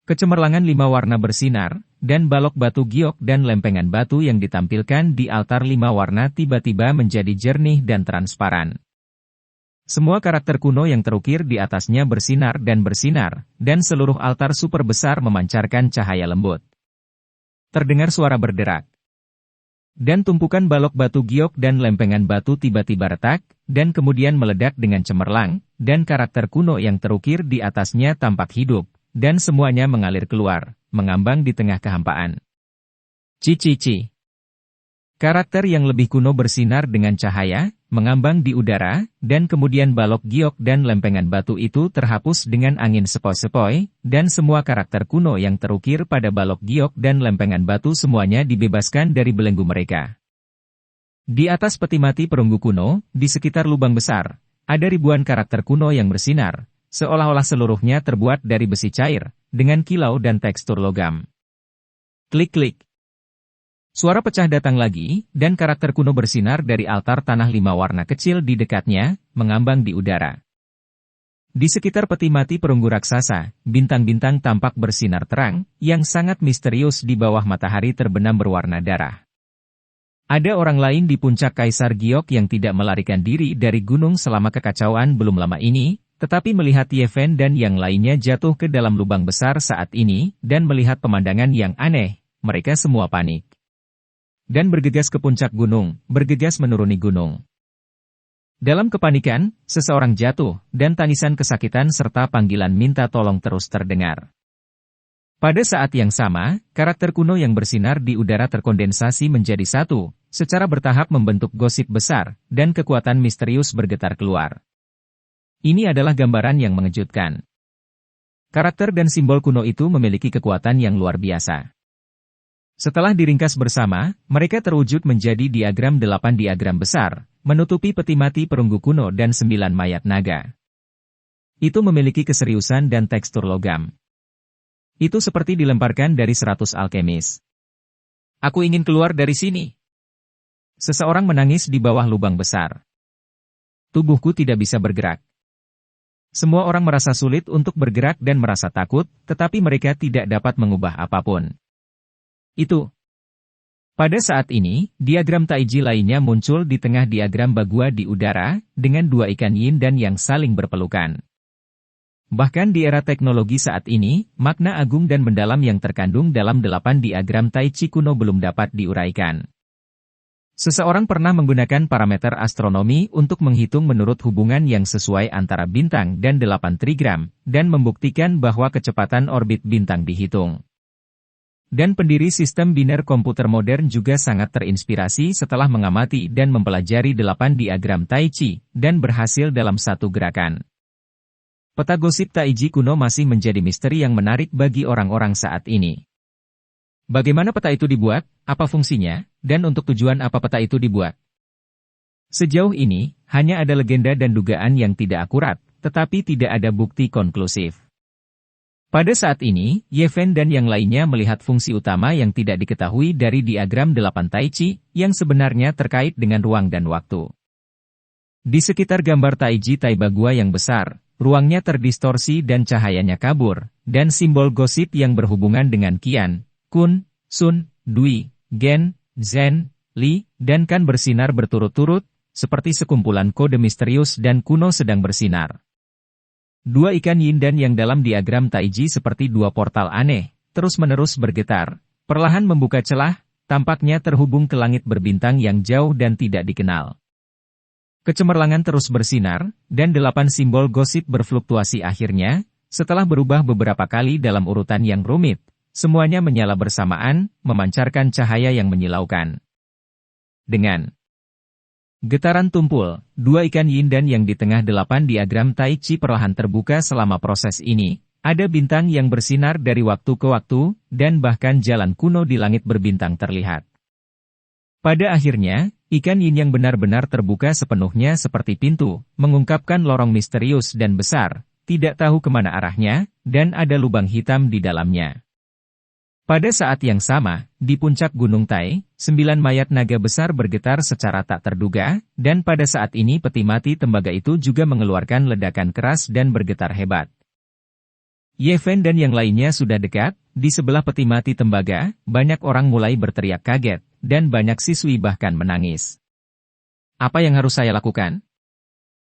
Kecemerlangan 5 warna bersinar, dan balok batu giok dan lempengan batu yang ditampilkan di altar 5 warna tiba-tiba menjadi jernih dan transparan. Semua karakter kuno yang terukir di atasnya bersinar, dan seluruh altar super besar memancarkan cahaya lembut. Terdengar suara berderak. Dan tumpukan balok batu giok dan lempengan batu tiba-tiba retak, dan kemudian meledak dengan cemerlang, dan karakter kuno yang terukir di atasnya tampak hidup, dan semuanya mengalir keluar, mengambang di tengah kehampaan. Cici. Karakter yang lebih kuno bersinar dengan cahaya, mengambang di udara, dan kemudian balok giok dan lempengan batu itu terhapus dengan angin sepoi-sepoi, dan semua karakter kuno yang terukir pada balok giok dan lempengan batu semuanya dibebaskan dari belenggu mereka. Di atas peti mati perunggu kuno, di sekitar lubang besar, ada ribuan karakter kuno yang bersinar, seolah-olah seluruhnya terbuat dari besi cair, dengan kilau dan tekstur logam. Klik-klik. Suara pecah datang lagi, dan karakter kuno bersinar dari altar tanah 5 warna kecil di dekatnya, mengambang di udara. Di sekitar peti mati perunggu raksasa, bintang-bintang tampak bersinar terang, yang sangat misterius di bawah matahari terbenam berwarna darah. Ada orang lain di puncak Kaisar Giok yang tidak melarikan diri dari gunung selama kekacauan belum lama ini, tetapi melihat Yeven dan yang lainnya jatuh ke dalam lubang besar saat ini, dan melihat pemandangan yang aneh, mereka semua panik. Dan bergegas ke puncak gunung, bergegas menuruni gunung. Dalam kepanikan, seseorang jatuh, dan tangisan kesakitan serta panggilan minta tolong terus terdengar. Pada saat yang sama, karakter kuno yang bersinar di udara terkondensasi menjadi satu, secara bertahap membentuk gosip besar, dan kekuatan misterius bergetar keluar. Ini adalah gambaran yang mengejutkan. Karakter dan simbol kuno itu memiliki kekuatan yang luar biasa. Setelah diringkas bersama, mereka terwujud menjadi diagram 8 diagram besar, menutupi peti mati perunggu kuno dan 9 mayat naga. Itu memiliki keseriusan dan tekstur logam. Itu seperti dilemparkan dari 100 alkemis. Aku ingin keluar dari sini. Seseorang menangis di bawah lubang besar. Tubuhku tidak bisa bergerak. Semua orang merasa sulit untuk bergerak dan merasa takut, tetapi mereka tidak dapat mengubah apapun. Itu. Pada saat ini, diagram Taiji lainnya muncul di tengah diagram Bagua di udara, dengan 2 ikan yin dan yang saling berpelukan. Bahkan di era teknologi saat ini, makna agung dan mendalam yang terkandung dalam 8 diagram Tai Chi kuno belum dapat diuraikan. Seseorang pernah menggunakan parameter astronomi untuk menghitung menurut hubungan yang sesuai antara bintang dan 8 trigram, dan membuktikan bahwa kecepatan orbit bintang dihitung. Dan pendiri sistem biner komputer modern juga sangat terinspirasi setelah mengamati dan mempelajari 8 diagram Tai Chi, dan berhasil dalam satu gerakan. Peta gosip Taiji kuno masih menjadi misteri yang menarik bagi orang-orang saat ini. Bagaimana peta itu dibuat, apa fungsinya, dan untuk tujuan apa peta itu dibuat? Sejauh ini, hanya ada legenda dan dugaan yang tidak akurat, tetapi tidak ada bukti konklusif. Pada saat ini, Yeven dan yang lainnya melihat fungsi utama yang tidak diketahui dari diagram 8 Tai Chi, yang sebenarnya terkait dengan ruang dan waktu. Di sekitar gambar Taiji Tai Bagua yang besar, ruangnya terdistorsi dan cahayanya kabur, dan simbol gosip yang berhubungan dengan Qian, Kun, Sun, Dui, Gen, Zhen, Li, dan Kan bersinar berturut-turut, seperti sekumpulan kode misterius dan kuno sedang bersinar. 2 ikan yin dan yang dalam diagram Taiji seperti 2 portal aneh, terus-menerus bergetar, perlahan membuka celah, tampaknya terhubung ke langit berbintang yang jauh dan tidak dikenal. Kecemerlangan terus bersinar, dan 8 simbol gosip berfluktuasi akhirnya, setelah berubah beberapa kali dalam urutan yang rumit, semuanya menyala bersamaan, memancarkan cahaya yang menyilaukan. Dengan getaran tumpul, 2 ikan yin dan yang di tengah 8 diagram Tai Chi perlahan terbuka selama proses ini. Ada bintang yang bersinar dari waktu ke waktu, dan bahkan jalan kuno di langit berbintang terlihat. Pada akhirnya, ikan yin yang benar-benar terbuka sepenuhnya seperti pintu, mengungkapkan lorong misterius dan besar, tidak tahu kemana arahnya, dan ada lubang hitam di dalamnya. Pada saat yang sama, di puncak Gunung Tai, 9 mayat naga besar bergetar secara tak terduga, dan pada saat ini peti mati tembaga itu juga mengeluarkan ledakan keras dan bergetar hebat. Yeven dan yang lainnya sudah dekat, di sebelah peti mati tembaga, banyak orang mulai berteriak kaget, dan banyak siswi bahkan menangis. Apa yang harus saya lakukan?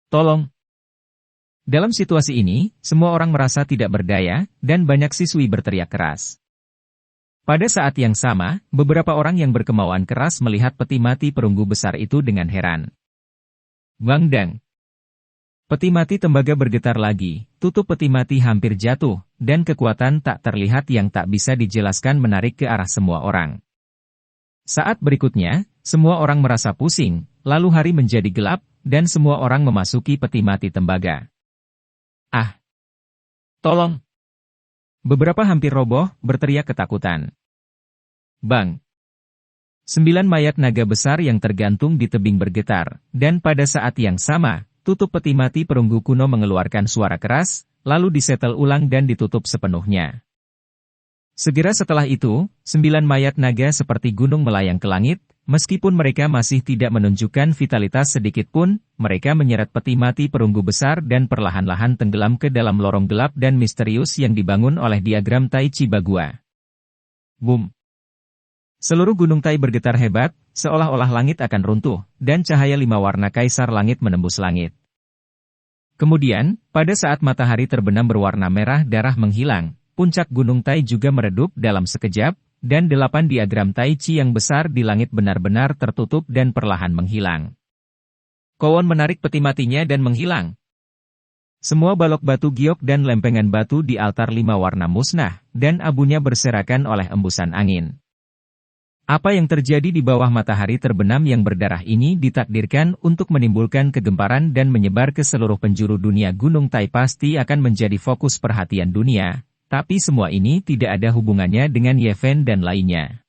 Tolong! Dalam situasi ini, semua orang merasa tidak berdaya, dan banyak siswi berteriak keras. Pada saat yang sama, beberapa orang yang berkemauan keras melihat peti mati perunggu besar itu dengan heran. Bangdang! Peti mati tembaga bergetar lagi, tutup peti mati hampir jatuh, dan kekuatan tak terlihat yang tak bisa dijelaskan menarik ke arah semua orang. Saat berikutnya, semua orang merasa pusing, lalu hari menjadi gelap, dan semua orang memasuki peti mati tembaga. Ah! Tolong! Beberapa hampir roboh, berteriak ketakutan. Bang! 9 mayat naga besar yang tergantung di tebing bergetar, dan pada saat yang sama, tutup peti mati perunggu kuno mengeluarkan suara keras, lalu disetel ulang dan ditutup sepenuhnya. Segera setelah itu, 9 mayat naga seperti gunung melayang ke langit, meskipun mereka masih tidak menunjukkan vitalitas sedikit pun, mereka menyeret peti mati perunggu besar dan perlahan-lahan tenggelam ke dalam lorong gelap dan misterius yang dibangun oleh diagram Tai Chi Bagua. Boom! Seluruh gunung Tai bergetar hebat, seolah-olah langit akan runtuh, dan cahaya 5 warna kaisar langit menembus langit. Kemudian, pada saat matahari terbenam berwarna merah darah menghilang, puncak gunung Tai juga meredup dalam sekejap, dan 8 diagram Tai Chi yang besar di langit benar-benar tertutup dan perlahan menghilang. Kowon menarik peti matinya dan menghilang. Semua balok batu giok dan lempengan batu di altar 5 warna musnah, dan abunya berserakan oleh embusan angin. Apa yang terjadi di bawah matahari terbenam yang berdarah ini ditakdirkan untuk menimbulkan kegemparan dan menyebar ke seluruh penjuru dunia. Gunung Tai pasti akan menjadi fokus perhatian dunia, tapi semua ini tidak ada hubungannya dengan Yeven dan lainnya.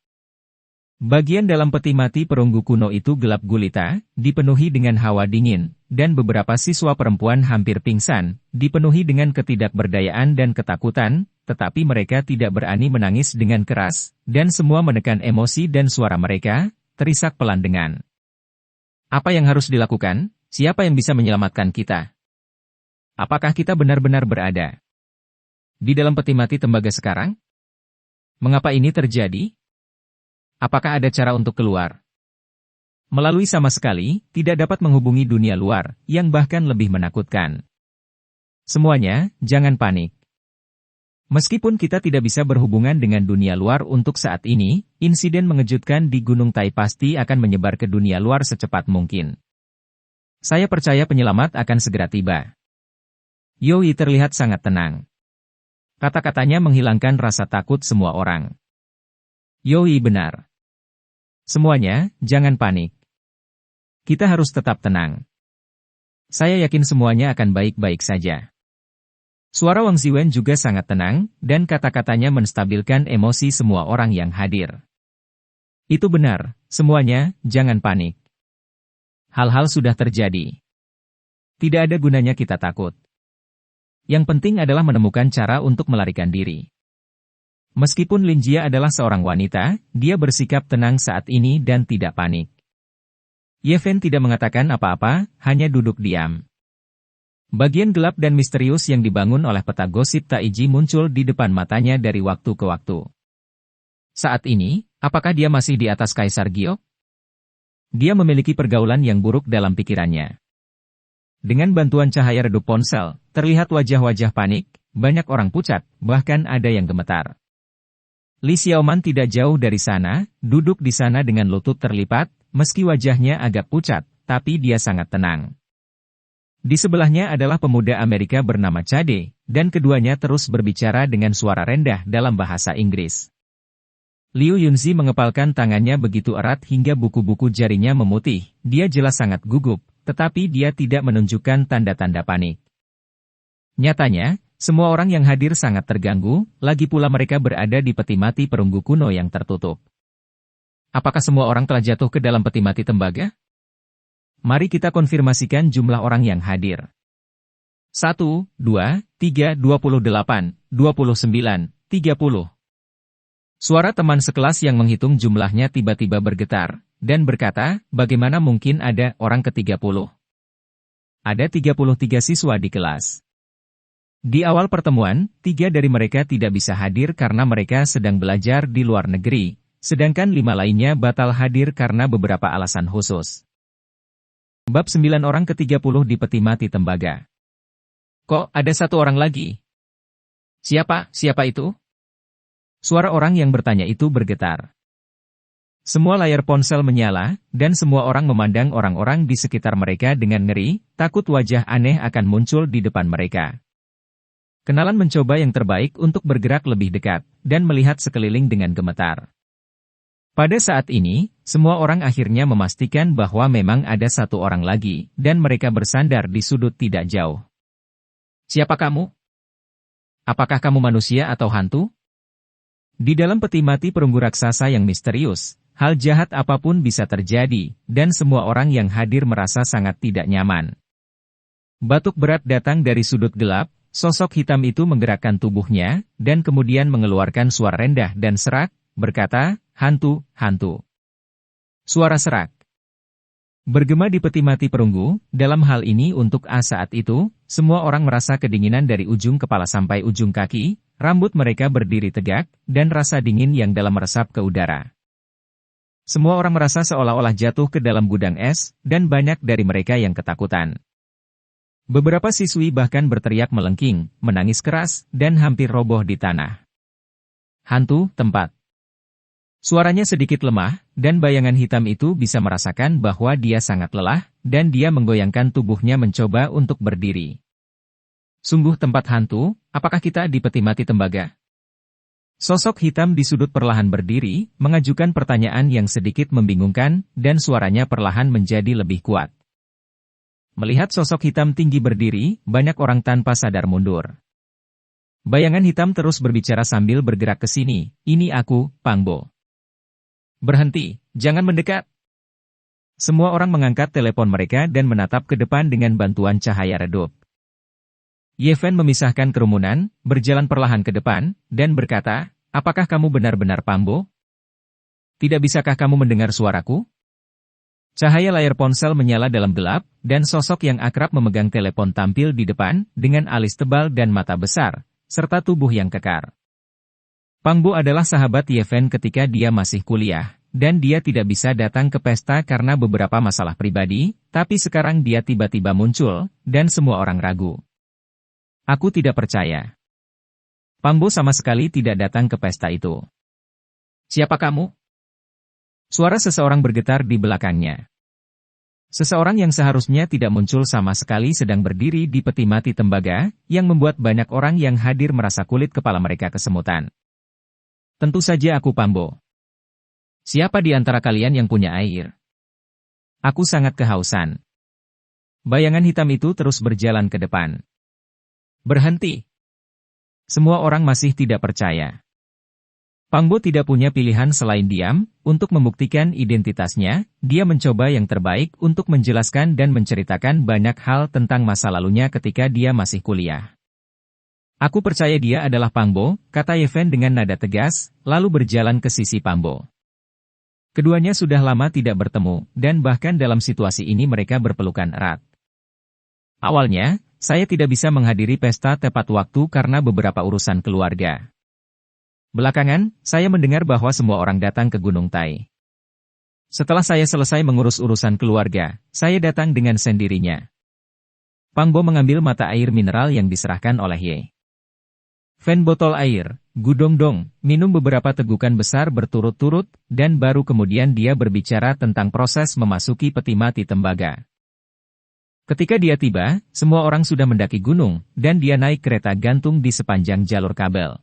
Bagian dalam peti mati perunggu kuno itu gelap gulita, dipenuhi dengan hawa dingin, dan beberapa siswa perempuan hampir pingsan, dipenuhi dengan ketidakberdayaan dan ketakutan, tetapi mereka tidak berani menangis dengan keras, dan semua menekan emosi dan suara mereka, terisak pelan dengan. Apa yang harus dilakukan? Siapa yang bisa menyelamatkan kita? Apakah kita benar-benar berada di dalam peti mati tembaga sekarang? Mengapa ini terjadi? Apakah ada cara untuk keluar? Melalui sama sekali, tidak dapat menghubungi dunia luar, yang bahkan lebih menakutkan. Semuanya, jangan panik. Meskipun kita tidak bisa berhubungan dengan dunia luar untuk saat ini, insiden mengejutkan di Gunung Tai pasti akan menyebar ke dunia luar secepat mungkin. Saya percaya penyelamat akan segera tiba. Yoi terlihat sangat tenang. Kata-katanya menghilangkan rasa takut semua orang. Yoi benar. Semuanya, jangan panik. Kita harus tetap tenang. Saya yakin semuanya akan baik-baik saja. Suara Wang Ziwen juga sangat tenang, dan kata-katanya menstabilkan emosi semua orang yang hadir. Itu benar, semuanya, jangan panik. Hal-hal sudah terjadi. Tidak ada gunanya kita takut. Yang penting adalah menemukan cara untuk melarikan diri. Meskipun Lin Jia adalah seorang wanita, dia bersikap tenang saat ini dan tidak panik. Yeven tidak mengatakan apa-apa, hanya duduk diam. Bagian gelap dan misterius yang dibangun oleh peta gosip Taiji muncul di depan matanya dari waktu ke waktu. Saat ini, apakah dia masih di atas Kaisar Giok? Dia memiliki pergaulan yang buruk dalam pikirannya. Dengan bantuan cahaya redup ponsel, terlihat wajah-wajah panik, banyak orang pucat, bahkan ada yang gemetar. Li Xiaoman tidak jauh dari sana, duduk di sana dengan lutut terlipat, meski wajahnya agak pucat, tapi dia sangat tenang. Di sebelahnya adalah pemuda Amerika bernama Chade, dan keduanya terus berbicara dengan suara rendah dalam bahasa Inggris. Liu Yunzi mengepalkan tangannya begitu erat hingga buku-buku jarinya memutih, dia jelas sangat gugup, tetapi dia tidak menunjukkan tanda-tanda panik. Nyatanya, semua orang yang hadir sangat terganggu, lagi pula mereka berada di peti mati perunggu kuno yang tertutup. Apakah semua orang telah jatuh ke dalam peti mati tembaga? Mari kita konfirmasikan jumlah orang yang hadir. 1, 2, 3, 28, 29, 30. Suara teman sekelas yang menghitung jumlahnya tiba-tiba bergetar, dan berkata, bagaimana mungkin ada orang ke-30? Ada 33 siswa di kelas. Di awal pertemuan, 3 dari mereka tidak bisa hadir karena mereka sedang belajar di luar negeri, sedangkan 5 lainnya batal hadir karena beberapa alasan khusus. Bab 9 orang ke-30 di peti mati tembaga. Kok ada 1 orang lagi? Siapa itu? Suara orang yang bertanya itu bergetar. Semua layar ponsel menyala, dan semua orang memandang orang-orang di sekitar mereka dengan ngeri, takut wajah aneh akan muncul di depan mereka. Kenalan mencoba yang terbaik untuk bergerak lebih dekat, dan melihat sekeliling dengan gemetar. Pada saat ini, semua orang akhirnya memastikan bahwa memang ada 1 orang lagi, dan mereka bersandar di sudut tidak jauh. Siapa kamu? Apakah kamu manusia atau hantu? Di dalam peti mati perunggu raksasa yang misterius, hal jahat apapun bisa terjadi, dan semua orang yang hadir merasa sangat tidak nyaman. Batuk berat datang dari sudut gelap, sosok hitam itu menggerakkan tubuhnya, dan kemudian mengeluarkan suara rendah dan serak, berkata, "Hantu, hantu." Suara serak bergema di peti mati perunggu. Dalam hal ini untuk saat itu, semua orang merasa kedinginan dari ujung kepala sampai ujung kaki, rambut mereka berdiri tegak, dan rasa dingin yang dalam meresap ke udara. Semua orang merasa seolah-olah jatuh ke dalam gudang es, dan banyak dari mereka yang ketakutan. Beberapa siswi bahkan berteriak melengking, menangis keras, dan hampir roboh di tanah. Hantu, tempat. Suaranya sedikit lemah, dan bayangan hitam itu bisa merasakan bahwa dia sangat lelah, dan dia menggoyangkan tubuhnya mencoba untuk berdiri. Sungguh tempat hantu, apakah kita di peti mati tembaga? Sosok hitam di sudut perlahan berdiri, mengajukan pertanyaan yang sedikit membingungkan, dan suaranya perlahan menjadi lebih kuat. Melihat sosok hitam tinggi berdiri, banyak orang tanpa sadar mundur. Bayangan hitam terus berbicara sambil bergerak ke sini, "Ini aku, Pangbo." "Berhenti, jangan mendekat." Semua orang mengangkat telepon mereka dan menatap ke depan dengan bantuan cahaya redup. Yeven memisahkan kerumunan, berjalan perlahan ke depan, dan berkata, "Apakah kamu benar-benar Pangbo? Tidak bisakah kamu mendengar suaraku?" Cahaya layar ponsel menyala dalam gelap, dan sosok yang akrab memegang telepon tampil di depan, dengan alis tebal dan mata besar, serta tubuh yang kekar. Pangbo adalah sahabat Yeven ketika dia masih kuliah, dan dia tidak bisa datang ke pesta karena beberapa masalah pribadi, tapi sekarang dia tiba-tiba muncul, dan semua orang ragu. "Aku tidak percaya." Pangbo sama sekali tidak datang ke pesta itu. "Siapa kamu?" Suara seseorang bergetar di belakangnya. Seseorang yang seharusnya tidak muncul sama sekali sedang berdiri di peti mati tembaga, yang membuat banyak orang yang hadir merasa kulit kepala mereka kesemutan. "Tentu saja aku Pangbo. Siapa di antara kalian yang punya air? Aku sangat kehausan." Bayangan hitam itu terus berjalan ke depan. "Berhenti." Semua orang masih tidak percaya. Pangbo tidak punya pilihan selain diam. Untuk membuktikan identitasnya, dia mencoba yang terbaik untuk menjelaskan dan menceritakan banyak hal tentang masa lalunya ketika dia masih kuliah. "Aku percaya dia adalah Pangbo," kata Yeven dengan nada tegas, lalu berjalan ke sisi Pangbo. Keduanya sudah lama tidak bertemu, dan bahkan dalam situasi ini mereka berpelukan erat. "Awalnya, saya tidak bisa menghadiri pesta tepat waktu karena beberapa urusan keluarga. Belakangan, saya mendengar bahwa semua orang datang ke Gunung Tai. Setelah saya selesai mengurus urusan keluarga, saya datang dengan sendirinya." Pangbo mengambil mata air mineral yang diserahkan oleh Ye Fen botol air, gudong-dong, minum beberapa tegukan besar berturut-turut, dan baru kemudian dia berbicara tentang proses memasuki peti mati tembaga. Ketika dia tiba, semua orang sudah mendaki gunung, dan dia naik kereta gantung di sepanjang jalur kabel.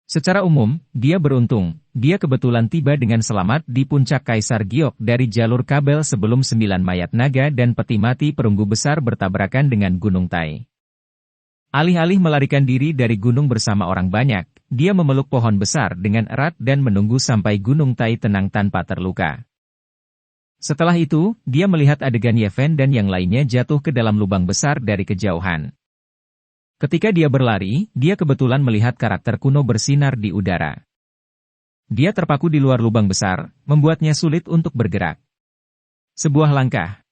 Secara umum, dia beruntung, dia kebetulan tiba dengan selamat di puncak Kaisar Giok dari jalur kabel sebelum 9 mayat naga dan peti mati perunggu besar bertabrakan dengan Gunung Tai. Alih-alih melarikan diri dari gunung bersama orang banyak, dia memeluk pohon besar dengan erat dan menunggu sampai Gunung Tai tenang tanpa terluka. Setelah itu, dia melihat adegan Yeven dan yang lainnya jatuh ke dalam lubang besar dari kejauhan. Ketika dia berlari, dia kebetulan melihat karakter kuno bersinar di udara. Dia terpaku di luar lubang besar, membuatnya sulit untuk bergerak. Sebuah langkah.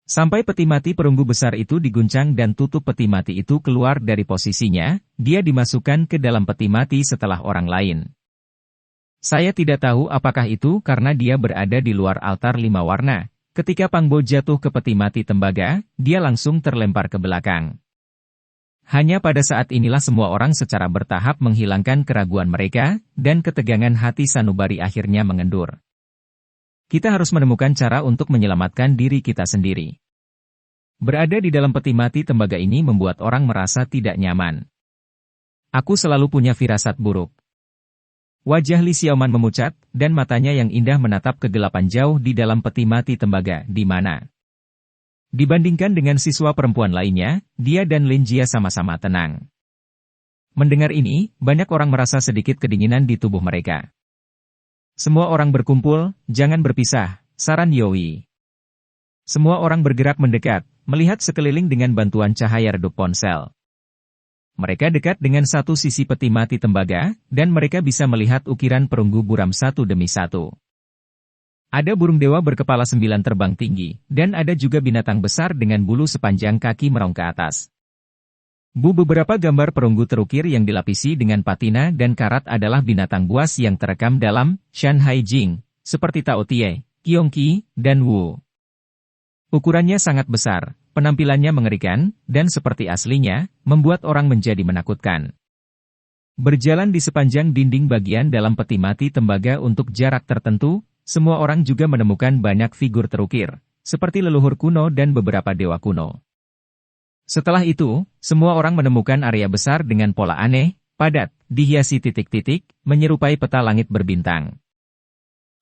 Sampai peti mati perunggu besar itu diguncang dan tutup peti mati itu keluar dari posisinya, dia dimasukkan ke dalam peti mati setelah orang lain. Saya tidak tahu apakah itu karena dia berada di luar altar 5 warna. Ketika Pangbo jatuh ke peti mati tembaga, dia langsung terlempar ke belakang. Hanya pada saat inilah semua orang secara bertahap menghilangkan keraguan mereka, dan ketegangan hati sanubari akhirnya mengendur. Kita harus menemukan cara untuk menyelamatkan diri kita sendiri. Berada di dalam peti mati tembaga ini membuat orang merasa tidak nyaman. Aku selalu punya firasat buruk. Wajah Li Xiaoman memucat, dan matanya yang indah menatap kegelapan jauh di dalam peti mati tembaga, di mana. Dibandingkan dengan siswa perempuan lainnya, dia dan Lin Jia sama-sama tenang. Mendengar ini, banyak orang merasa sedikit kedinginan di tubuh mereka. Semua orang berkumpul, jangan berpisah, saran Yowie. Semua orang bergerak mendekat, melihat sekeliling dengan bantuan cahaya redup ponsel. Mereka dekat dengan satu sisi peti mati tembaga, dan mereka bisa melihat ukiran perunggu buram satu demi satu. Ada burung dewa berkepala 9 terbang tinggi, dan ada juga binatang besar dengan bulu sepanjang kaki merong ke atas. Beberapa gambar perunggu terukir yang dilapisi dengan patina dan karat adalah binatang buas yang terekam dalam Shanhai Jing, seperti Tao Tie, Qiongqi, dan Wu. Ukurannya sangat besar, penampilannya mengerikan, dan seperti aslinya, membuat orang menjadi menakutkan. Berjalan di sepanjang dinding bagian dalam peti mati tembaga untuk jarak tertentu, semua orang juga menemukan banyak figur terukir, seperti leluhur kuno dan beberapa dewa kuno. Setelah itu, semua orang menemukan area besar dengan pola aneh, padat, dihiasi titik-titik, menyerupai peta langit berbintang.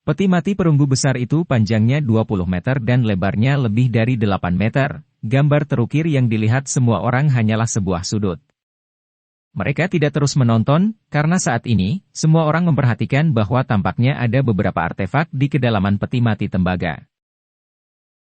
Peti mati perunggu besar itu panjangnya 20 meter dan lebarnya lebih dari 8 meter, gambar terukir yang dilihat semua orang hanyalah sebuah sudut. Mereka tidak terus menonton, karena saat ini, semua orang memperhatikan bahwa tampaknya ada beberapa artefak di kedalaman peti mati tembaga.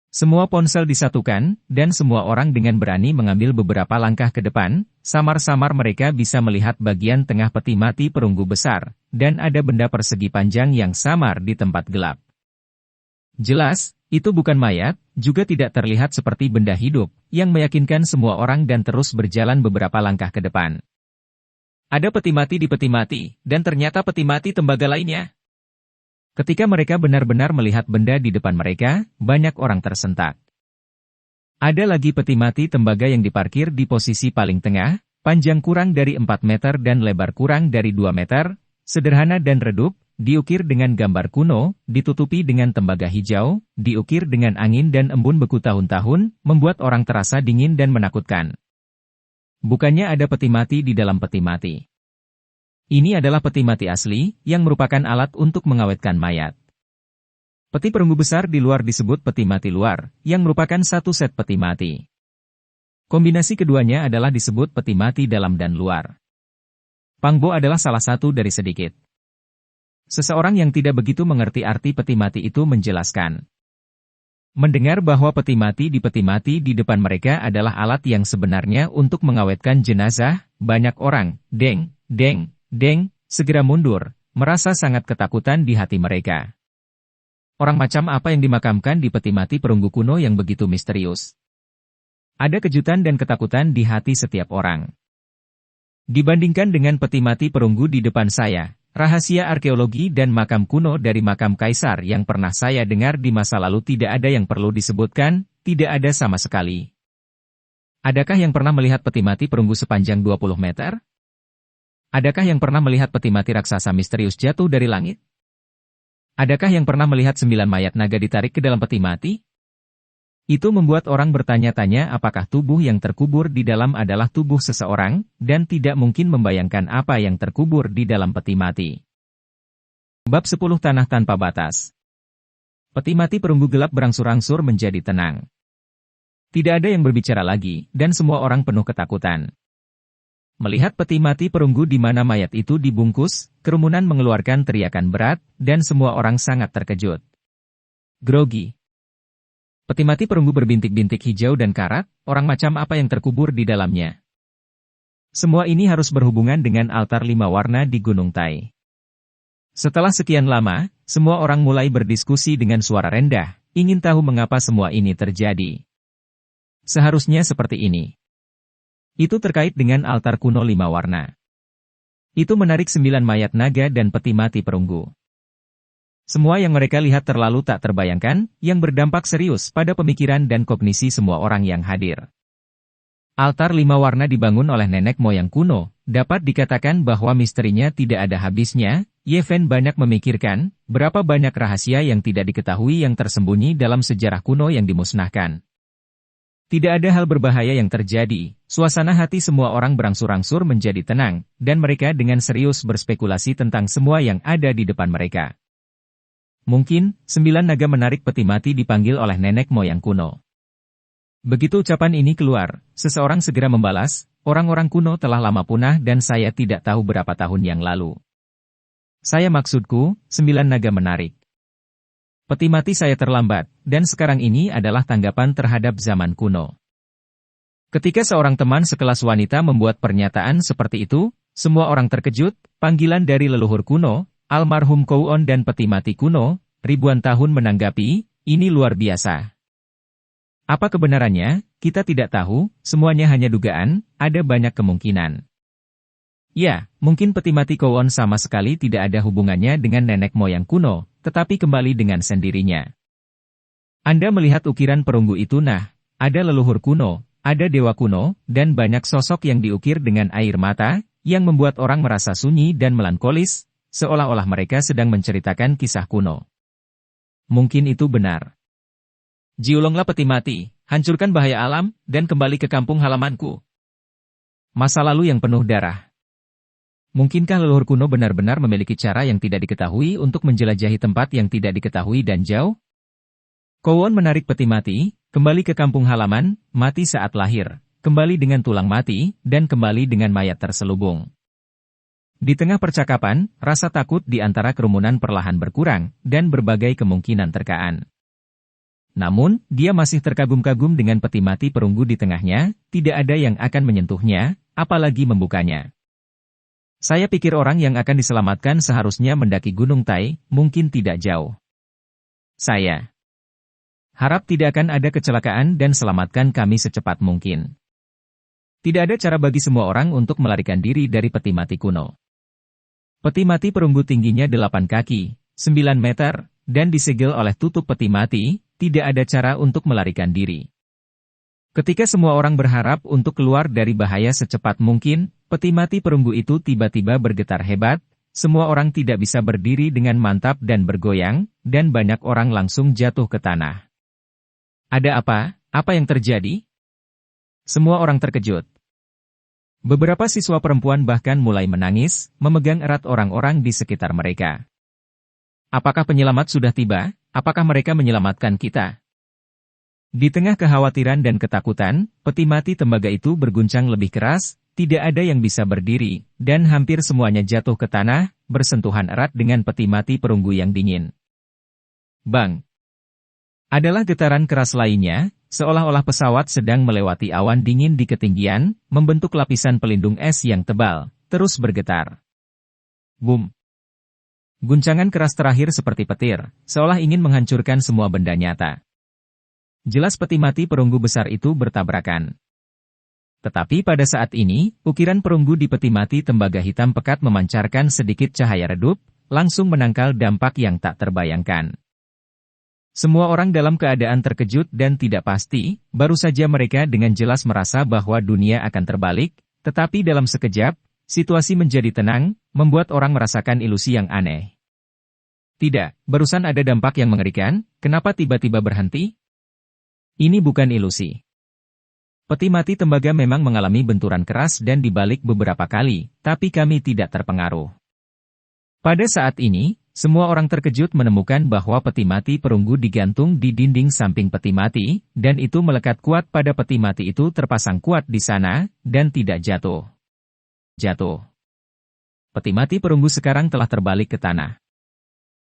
Semua ponsel disatukan, dan semua orang dengan berani mengambil beberapa langkah ke depan, samar-samar mereka bisa melihat bagian tengah peti mati perunggu besar, dan ada benda persegi panjang yang samar di tempat gelap. Jelas, itu bukan mayat, juga tidak terlihat seperti benda hidup, yang meyakinkan semua orang dan terus berjalan beberapa langkah ke depan. Ada peti mati di peti mati, dan ternyata peti mati tembaga lainnya. Ketika mereka benar-benar melihat benda di depan mereka, banyak orang tersentak. Ada lagi peti mati tembaga yang diparkir di posisi paling tengah, panjang kurang dari 4 meter dan lebar kurang dari 2 meter, sederhana dan redup, diukir dengan gambar kuno, ditutupi dengan tembaga hijau, diukir dengan angin dan embun beku tahun-tahun, membuat orang terasa dingin dan menakutkan. Bukannya ada peti mati di dalam peti mati. Ini adalah peti mati asli, yang merupakan alat untuk mengawetkan mayat. Peti perunggu besar di luar disebut peti mati luar, yang merupakan satu set peti mati. Kombinasi keduanya adalah disebut peti mati dalam dan luar. Pangbo adalah salah satu dari sedikit. Seseorang yang tidak begitu mengerti arti peti mati itu menjelaskan. Mendengar bahwa peti mati di depan mereka adalah alat yang sebenarnya untuk mengawetkan jenazah, banyak orang, deng, segera mundur, merasa sangat ketakutan di hati mereka. Orang macam apa yang dimakamkan di peti mati perunggu kuno yang begitu misterius? Ada kejutan dan ketakutan di hati setiap orang. Dibandingkan dengan peti mati perunggu di depan saya, rahasia arkeologi dan makam kuno dari makam kaisar yang pernah saya dengar di masa lalu tidak ada yang perlu disebutkan, tidak ada sama sekali. Adakah yang pernah melihat peti mati perunggu sepanjang 20 meter? Adakah yang pernah melihat peti mati raksasa misterius jatuh dari langit? Adakah yang pernah melihat 9 mayat naga ditarik ke dalam peti mati? Itu membuat orang bertanya-tanya apakah tubuh yang terkubur di dalam adalah tubuh seseorang, dan tidak mungkin membayangkan apa yang terkubur di dalam peti mati. Bab 10 Tanah Tanpa Batas. Peti mati perunggu gelap berangsur-angsur menjadi tenang. Tidak ada yang berbicara lagi, dan semua orang penuh ketakutan. Melihat peti mati perunggu di mana mayat itu dibungkus, kerumunan mengeluarkan teriakan berat, dan semua orang sangat terkejut. Grogi. Peti mati perunggu berbintik-bintik hijau dan karat, orang macam apa yang terkubur di dalamnya. Semua ini harus berhubungan dengan altar 5 warna di Gunung Tai. Setelah sekian lama, semua orang mulai berdiskusi dengan suara rendah, ingin tahu mengapa semua ini terjadi. seharusnya seperti ini. Itu terkait dengan altar kuno 5 warna. Itu menarik 9 mayat naga dan peti mati perunggu. Semua yang mereka lihat terlalu tak terbayangkan, yang berdampak serius pada pemikiran dan kognisi semua orang yang hadir. Altar 5 warna dibangun oleh nenek moyang kuno, dapat dikatakan bahwa misterinya tidak ada habisnya. Yevhen banyak memikirkan, berapa banyak rahasia yang tidak diketahui yang tersembunyi dalam sejarah kuno yang dimusnahkan. Tidak ada hal berbahaya yang terjadi, suasana hati semua orang berangsur-angsur menjadi tenang, dan mereka dengan serius berspekulasi tentang semua yang ada di depan mereka. Mungkin, 9 naga menarik peti mati dipanggil oleh nenek moyang kuno. Begitu ucapan ini keluar, seseorang segera membalas, orang-orang kuno telah lama punah dan saya tidak tahu berapa tahun yang lalu. Saya maksudku, 9 naga menarik peti mati saya terlambat, dan sekarang ini adalah tanggapan terhadap zaman kuno. Ketika seorang teman sekelas wanita membuat pernyataan seperti itu, semua orang terkejut, panggilan dari leluhur kuno, almarhum Kouon dan peti mati kuno, ribuan tahun menanggapi, ini luar biasa. Apa kebenarannya, kita tidak tahu, semuanya hanya dugaan, ada banyak kemungkinan. Ya, mungkin peti mati Kouon sama sekali tidak ada hubungannya dengan nenek moyang kuno, tetapi kembali dengan sendirinya. Anda melihat ukiran perunggu itu ada leluhur kuno, ada dewa kuno, dan banyak sosok yang diukir dengan air mata, yang membuat orang merasa sunyi dan melankolis, seolah-olah mereka sedang menceritakan kisah kuno. Mungkin itu benar. Jiulonglah peti mati, hancurkan bahaya alam, dan kembali ke kampung halamanku. Masa lalu yang penuh darah. Mungkinkah leluhur kuno benar-benar memiliki cara yang tidak diketahui untuk menjelajahi tempat yang tidak diketahui dan jauh? Kouon menarik peti mati, kembali ke kampung halaman, mati saat lahir, kembali dengan tulang mati, dan kembali dengan mayat terselubung. Di tengah percakapan, rasa takut di antara kerumunan perlahan berkurang, dan berbagai kemungkinan terkaan. Namun, dia masih terkagum-kagum dengan peti mati perunggu di tengahnya, tidak ada yang akan menyentuhnya, apalagi membukanya. Saya pikir orang yang akan diselamatkan seharusnya mendaki Gunung Tai, mungkin tidak jauh. Saya harap tidak akan ada kecelakaan dan selamatkan kami secepat mungkin. Tidak ada cara bagi semua orang untuk melarikan diri dari peti mati kuno. Peti mati perunggu tingginya 8 kaki, 9 meter, dan disegel oleh tutup peti mati, tidak ada cara untuk melarikan diri. Ketika semua orang berharap untuk keluar dari bahaya secepat mungkin, peti mati perunggu itu tiba-tiba bergetar hebat, semua orang tidak bisa berdiri dengan mantap dan bergoyang, dan banyak orang langsung jatuh ke tanah. Ada apa? Apa yang terjadi? Semua orang terkejut. Beberapa siswa perempuan bahkan mulai menangis, memegang erat orang-orang di sekitar mereka. Apakah penyelamat sudah tiba? Apakah mereka menyelamatkan kita? Di tengah kekhawatiran dan ketakutan, peti mati tembaga itu berguncang lebih keras, tidak ada yang bisa berdiri, dan hampir semuanya jatuh ke tanah, bersentuhan erat dengan peti mati perunggu yang dingin. Bang! Adalah getaran keras lainnya, seolah-olah pesawat sedang melewati awan dingin di ketinggian, membentuk lapisan pelindung es yang tebal, terus bergetar. Boom! Guncangan keras terakhir seperti petir, seolah ingin menghancurkan semua benda nyata. Jelas peti mati perunggu besar itu bertabrakan. Tetapi pada saat ini, ukiran perunggu di peti mati tembaga hitam pekat memancarkan sedikit cahaya redup, langsung menangkal dampak yang tak terbayangkan. Semua orang dalam keadaan terkejut dan tidak pasti, baru saja mereka dengan jelas merasa bahwa dunia akan terbalik, tetapi dalam sekejap, situasi menjadi tenang, membuat orang merasakan ilusi yang aneh. Tidak, barusan ada dampak yang mengerikan, kenapa tiba-tiba berhenti? Ini bukan ilusi. Peti mati tembaga memang mengalami benturan keras dan dibalik beberapa kali, tapi kami tidak terpengaruh. Pada saat ini, semua orang terkejut menemukan bahwa peti mati perunggu digantung di dinding samping peti mati, dan itu melekat kuat pada peti mati itu terpasang kuat di sana, dan tidak jatuh. Jatuh. Peti mati perunggu sekarang telah terbalik ke tanah.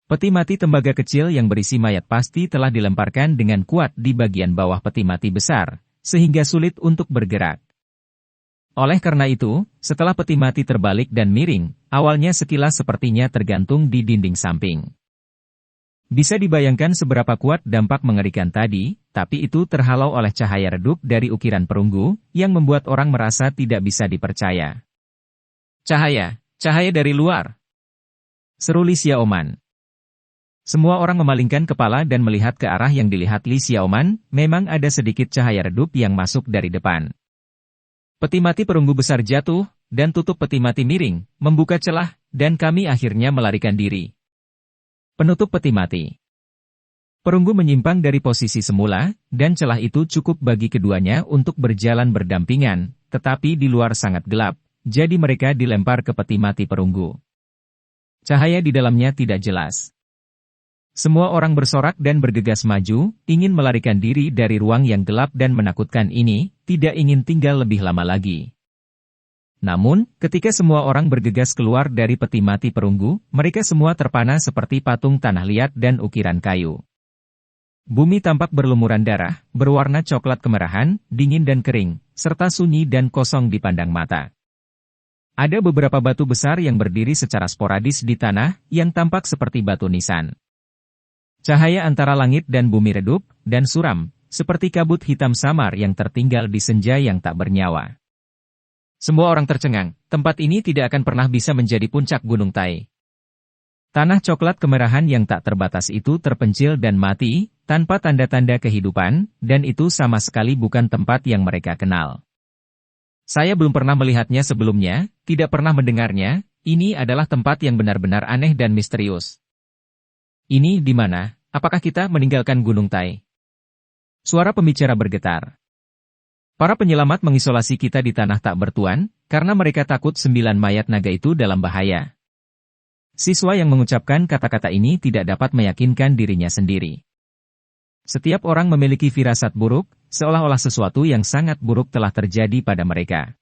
Peti mati tembaga kecil yang berisi mayat pasti telah dilemparkan dengan kuat di bagian bawah peti mati besar, sehingga sulit untuk bergerak. Oleh karena itu, setelah peti mati terbalik dan miring, awalnya sekilas sepertinya tergantung di dinding samping. Bisa dibayangkan seberapa kuat dampak mengerikan tadi, tapi itu terhalau oleh cahaya redup dari ukiran perunggu, yang membuat orang merasa tidak bisa dipercaya. Cahaya dari luar. Seru Li Xiaoman. Semua orang memalingkan kepala dan melihat ke arah yang dilihat Li Xiaoman, memang ada sedikit cahaya redup yang masuk dari depan. Peti mati perunggu besar jatuh, dan tutup peti mati miring, membuka celah, dan kami akhirnya melarikan diri. Penutup peti mati. Perunggu menyimpang dari posisi semula, dan celah itu cukup bagi keduanya untuk berjalan berdampingan, tetapi di luar sangat gelap, jadi mereka dilempar ke peti mati perunggu. Cahaya di dalamnya tidak jelas. Semua orang bersorak dan bergegas maju, ingin melarikan diri dari ruang yang gelap dan menakutkan ini, tidak ingin tinggal lebih lama lagi. Namun, ketika semua orang bergegas keluar dari peti mati perunggu, mereka semua terpana seperti patung tanah liat dan ukiran kayu. Bumi tampak berlumuran darah, berwarna coklat kemerahan, dingin dan kering, serta sunyi dan kosong dipandang mata. Ada beberapa batu besar yang berdiri secara sporadis di tanah, yang tampak seperti batu nisan. Cahaya antara langit dan bumi redup, dan suram, seperti kabut hitam samar yang tertinggal di senja yang tak bernyawa. Semua orang tercengang, tempat ini tidak akan pernah bisa menjadi puncak Gunung Tai. Tanah coklat kemerahan yang tak terbatas itu terpencil dan mati, tanpa tanda-tanda kehidupan, dan itu sama sekali bukan tempat yang mereka kenal. Saya belum pernah melihatnya sebelumnya, tidak pernah mendengarnya, ini adalah tempat yang benar-benar aneh dan misterius. Ini di mana? Apakah kita meninggalkan Gunung Tai? Suara pembicara bergetar. Para penyelamat mengisolasi kita di tanah tak bertuan, karena mereka takut 9 mayat naga itu dalam bahaya. Siswa yang mengucapkan kata-kata ini tidak dapat meyakinkan dirinya sendiri. Setiap orang memiliki firasat buruk, seolah-olah sesuatu yang sangat buruk telah terjadi pada mereka.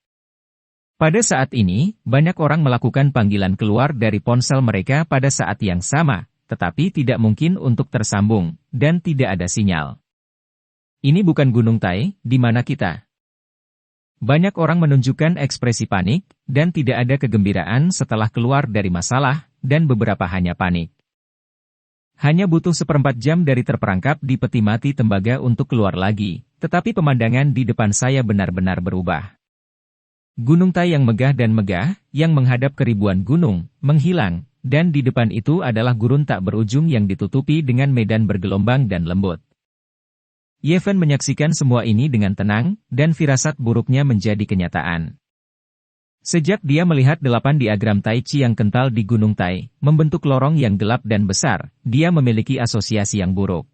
Pada saat ini, banyak orang melakukan panggilan keluar dari ponsel mereka pada saat yang sama, tetapi tidak mungkin untuk tersambung, dan tidak ada sinyal. Ini bukan Gunung Tai, di mana kita? Banyak orang menunjukkan ekspresi panik, dan tidak ada kegembiraan setelah keluar dari masalah, dan beberapa hanya panik. Hanya butuh 1/4 jam dari terperangkap di peti mati tembaga untuk keluar lagi, tetapi pemandangan di depan saya benar-benar berubah. Gunung Tai yang megah dan megah, yang menghadap ke ribuan gunung, menghilang, dan di depan itu adalah gurun tak berujung yang ditutupi dengan medan bergelombang dan lembut. Yeven menyaksikan semua ini dengan tenang, dan firasat buruknya menjadi kenyataan. Sejak dia melihat 8 diagram Tai Chi yang kental di Gunung Tai, membentuk lorong yang gelap dan besar, dia memiliki asosiasi yang buruk.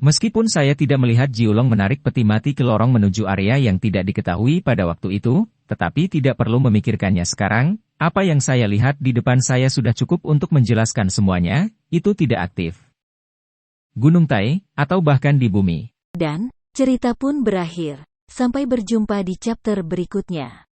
Meskipun saya tidak melihat Jiulong menarik peti mati ke lorong menuju area yang tidak diketahui pada waktu itu, tetapi tidak perlu memikirkannya sekarang, apa yang saya lihat di depan saya sudah cukup untuk menjelaskan semuanya, itu tidak aktif. Gunung Tai, atau bahkan di bumi. Dan, cerita pun berakhir. Sampai berjumpa di chapter berikutnya.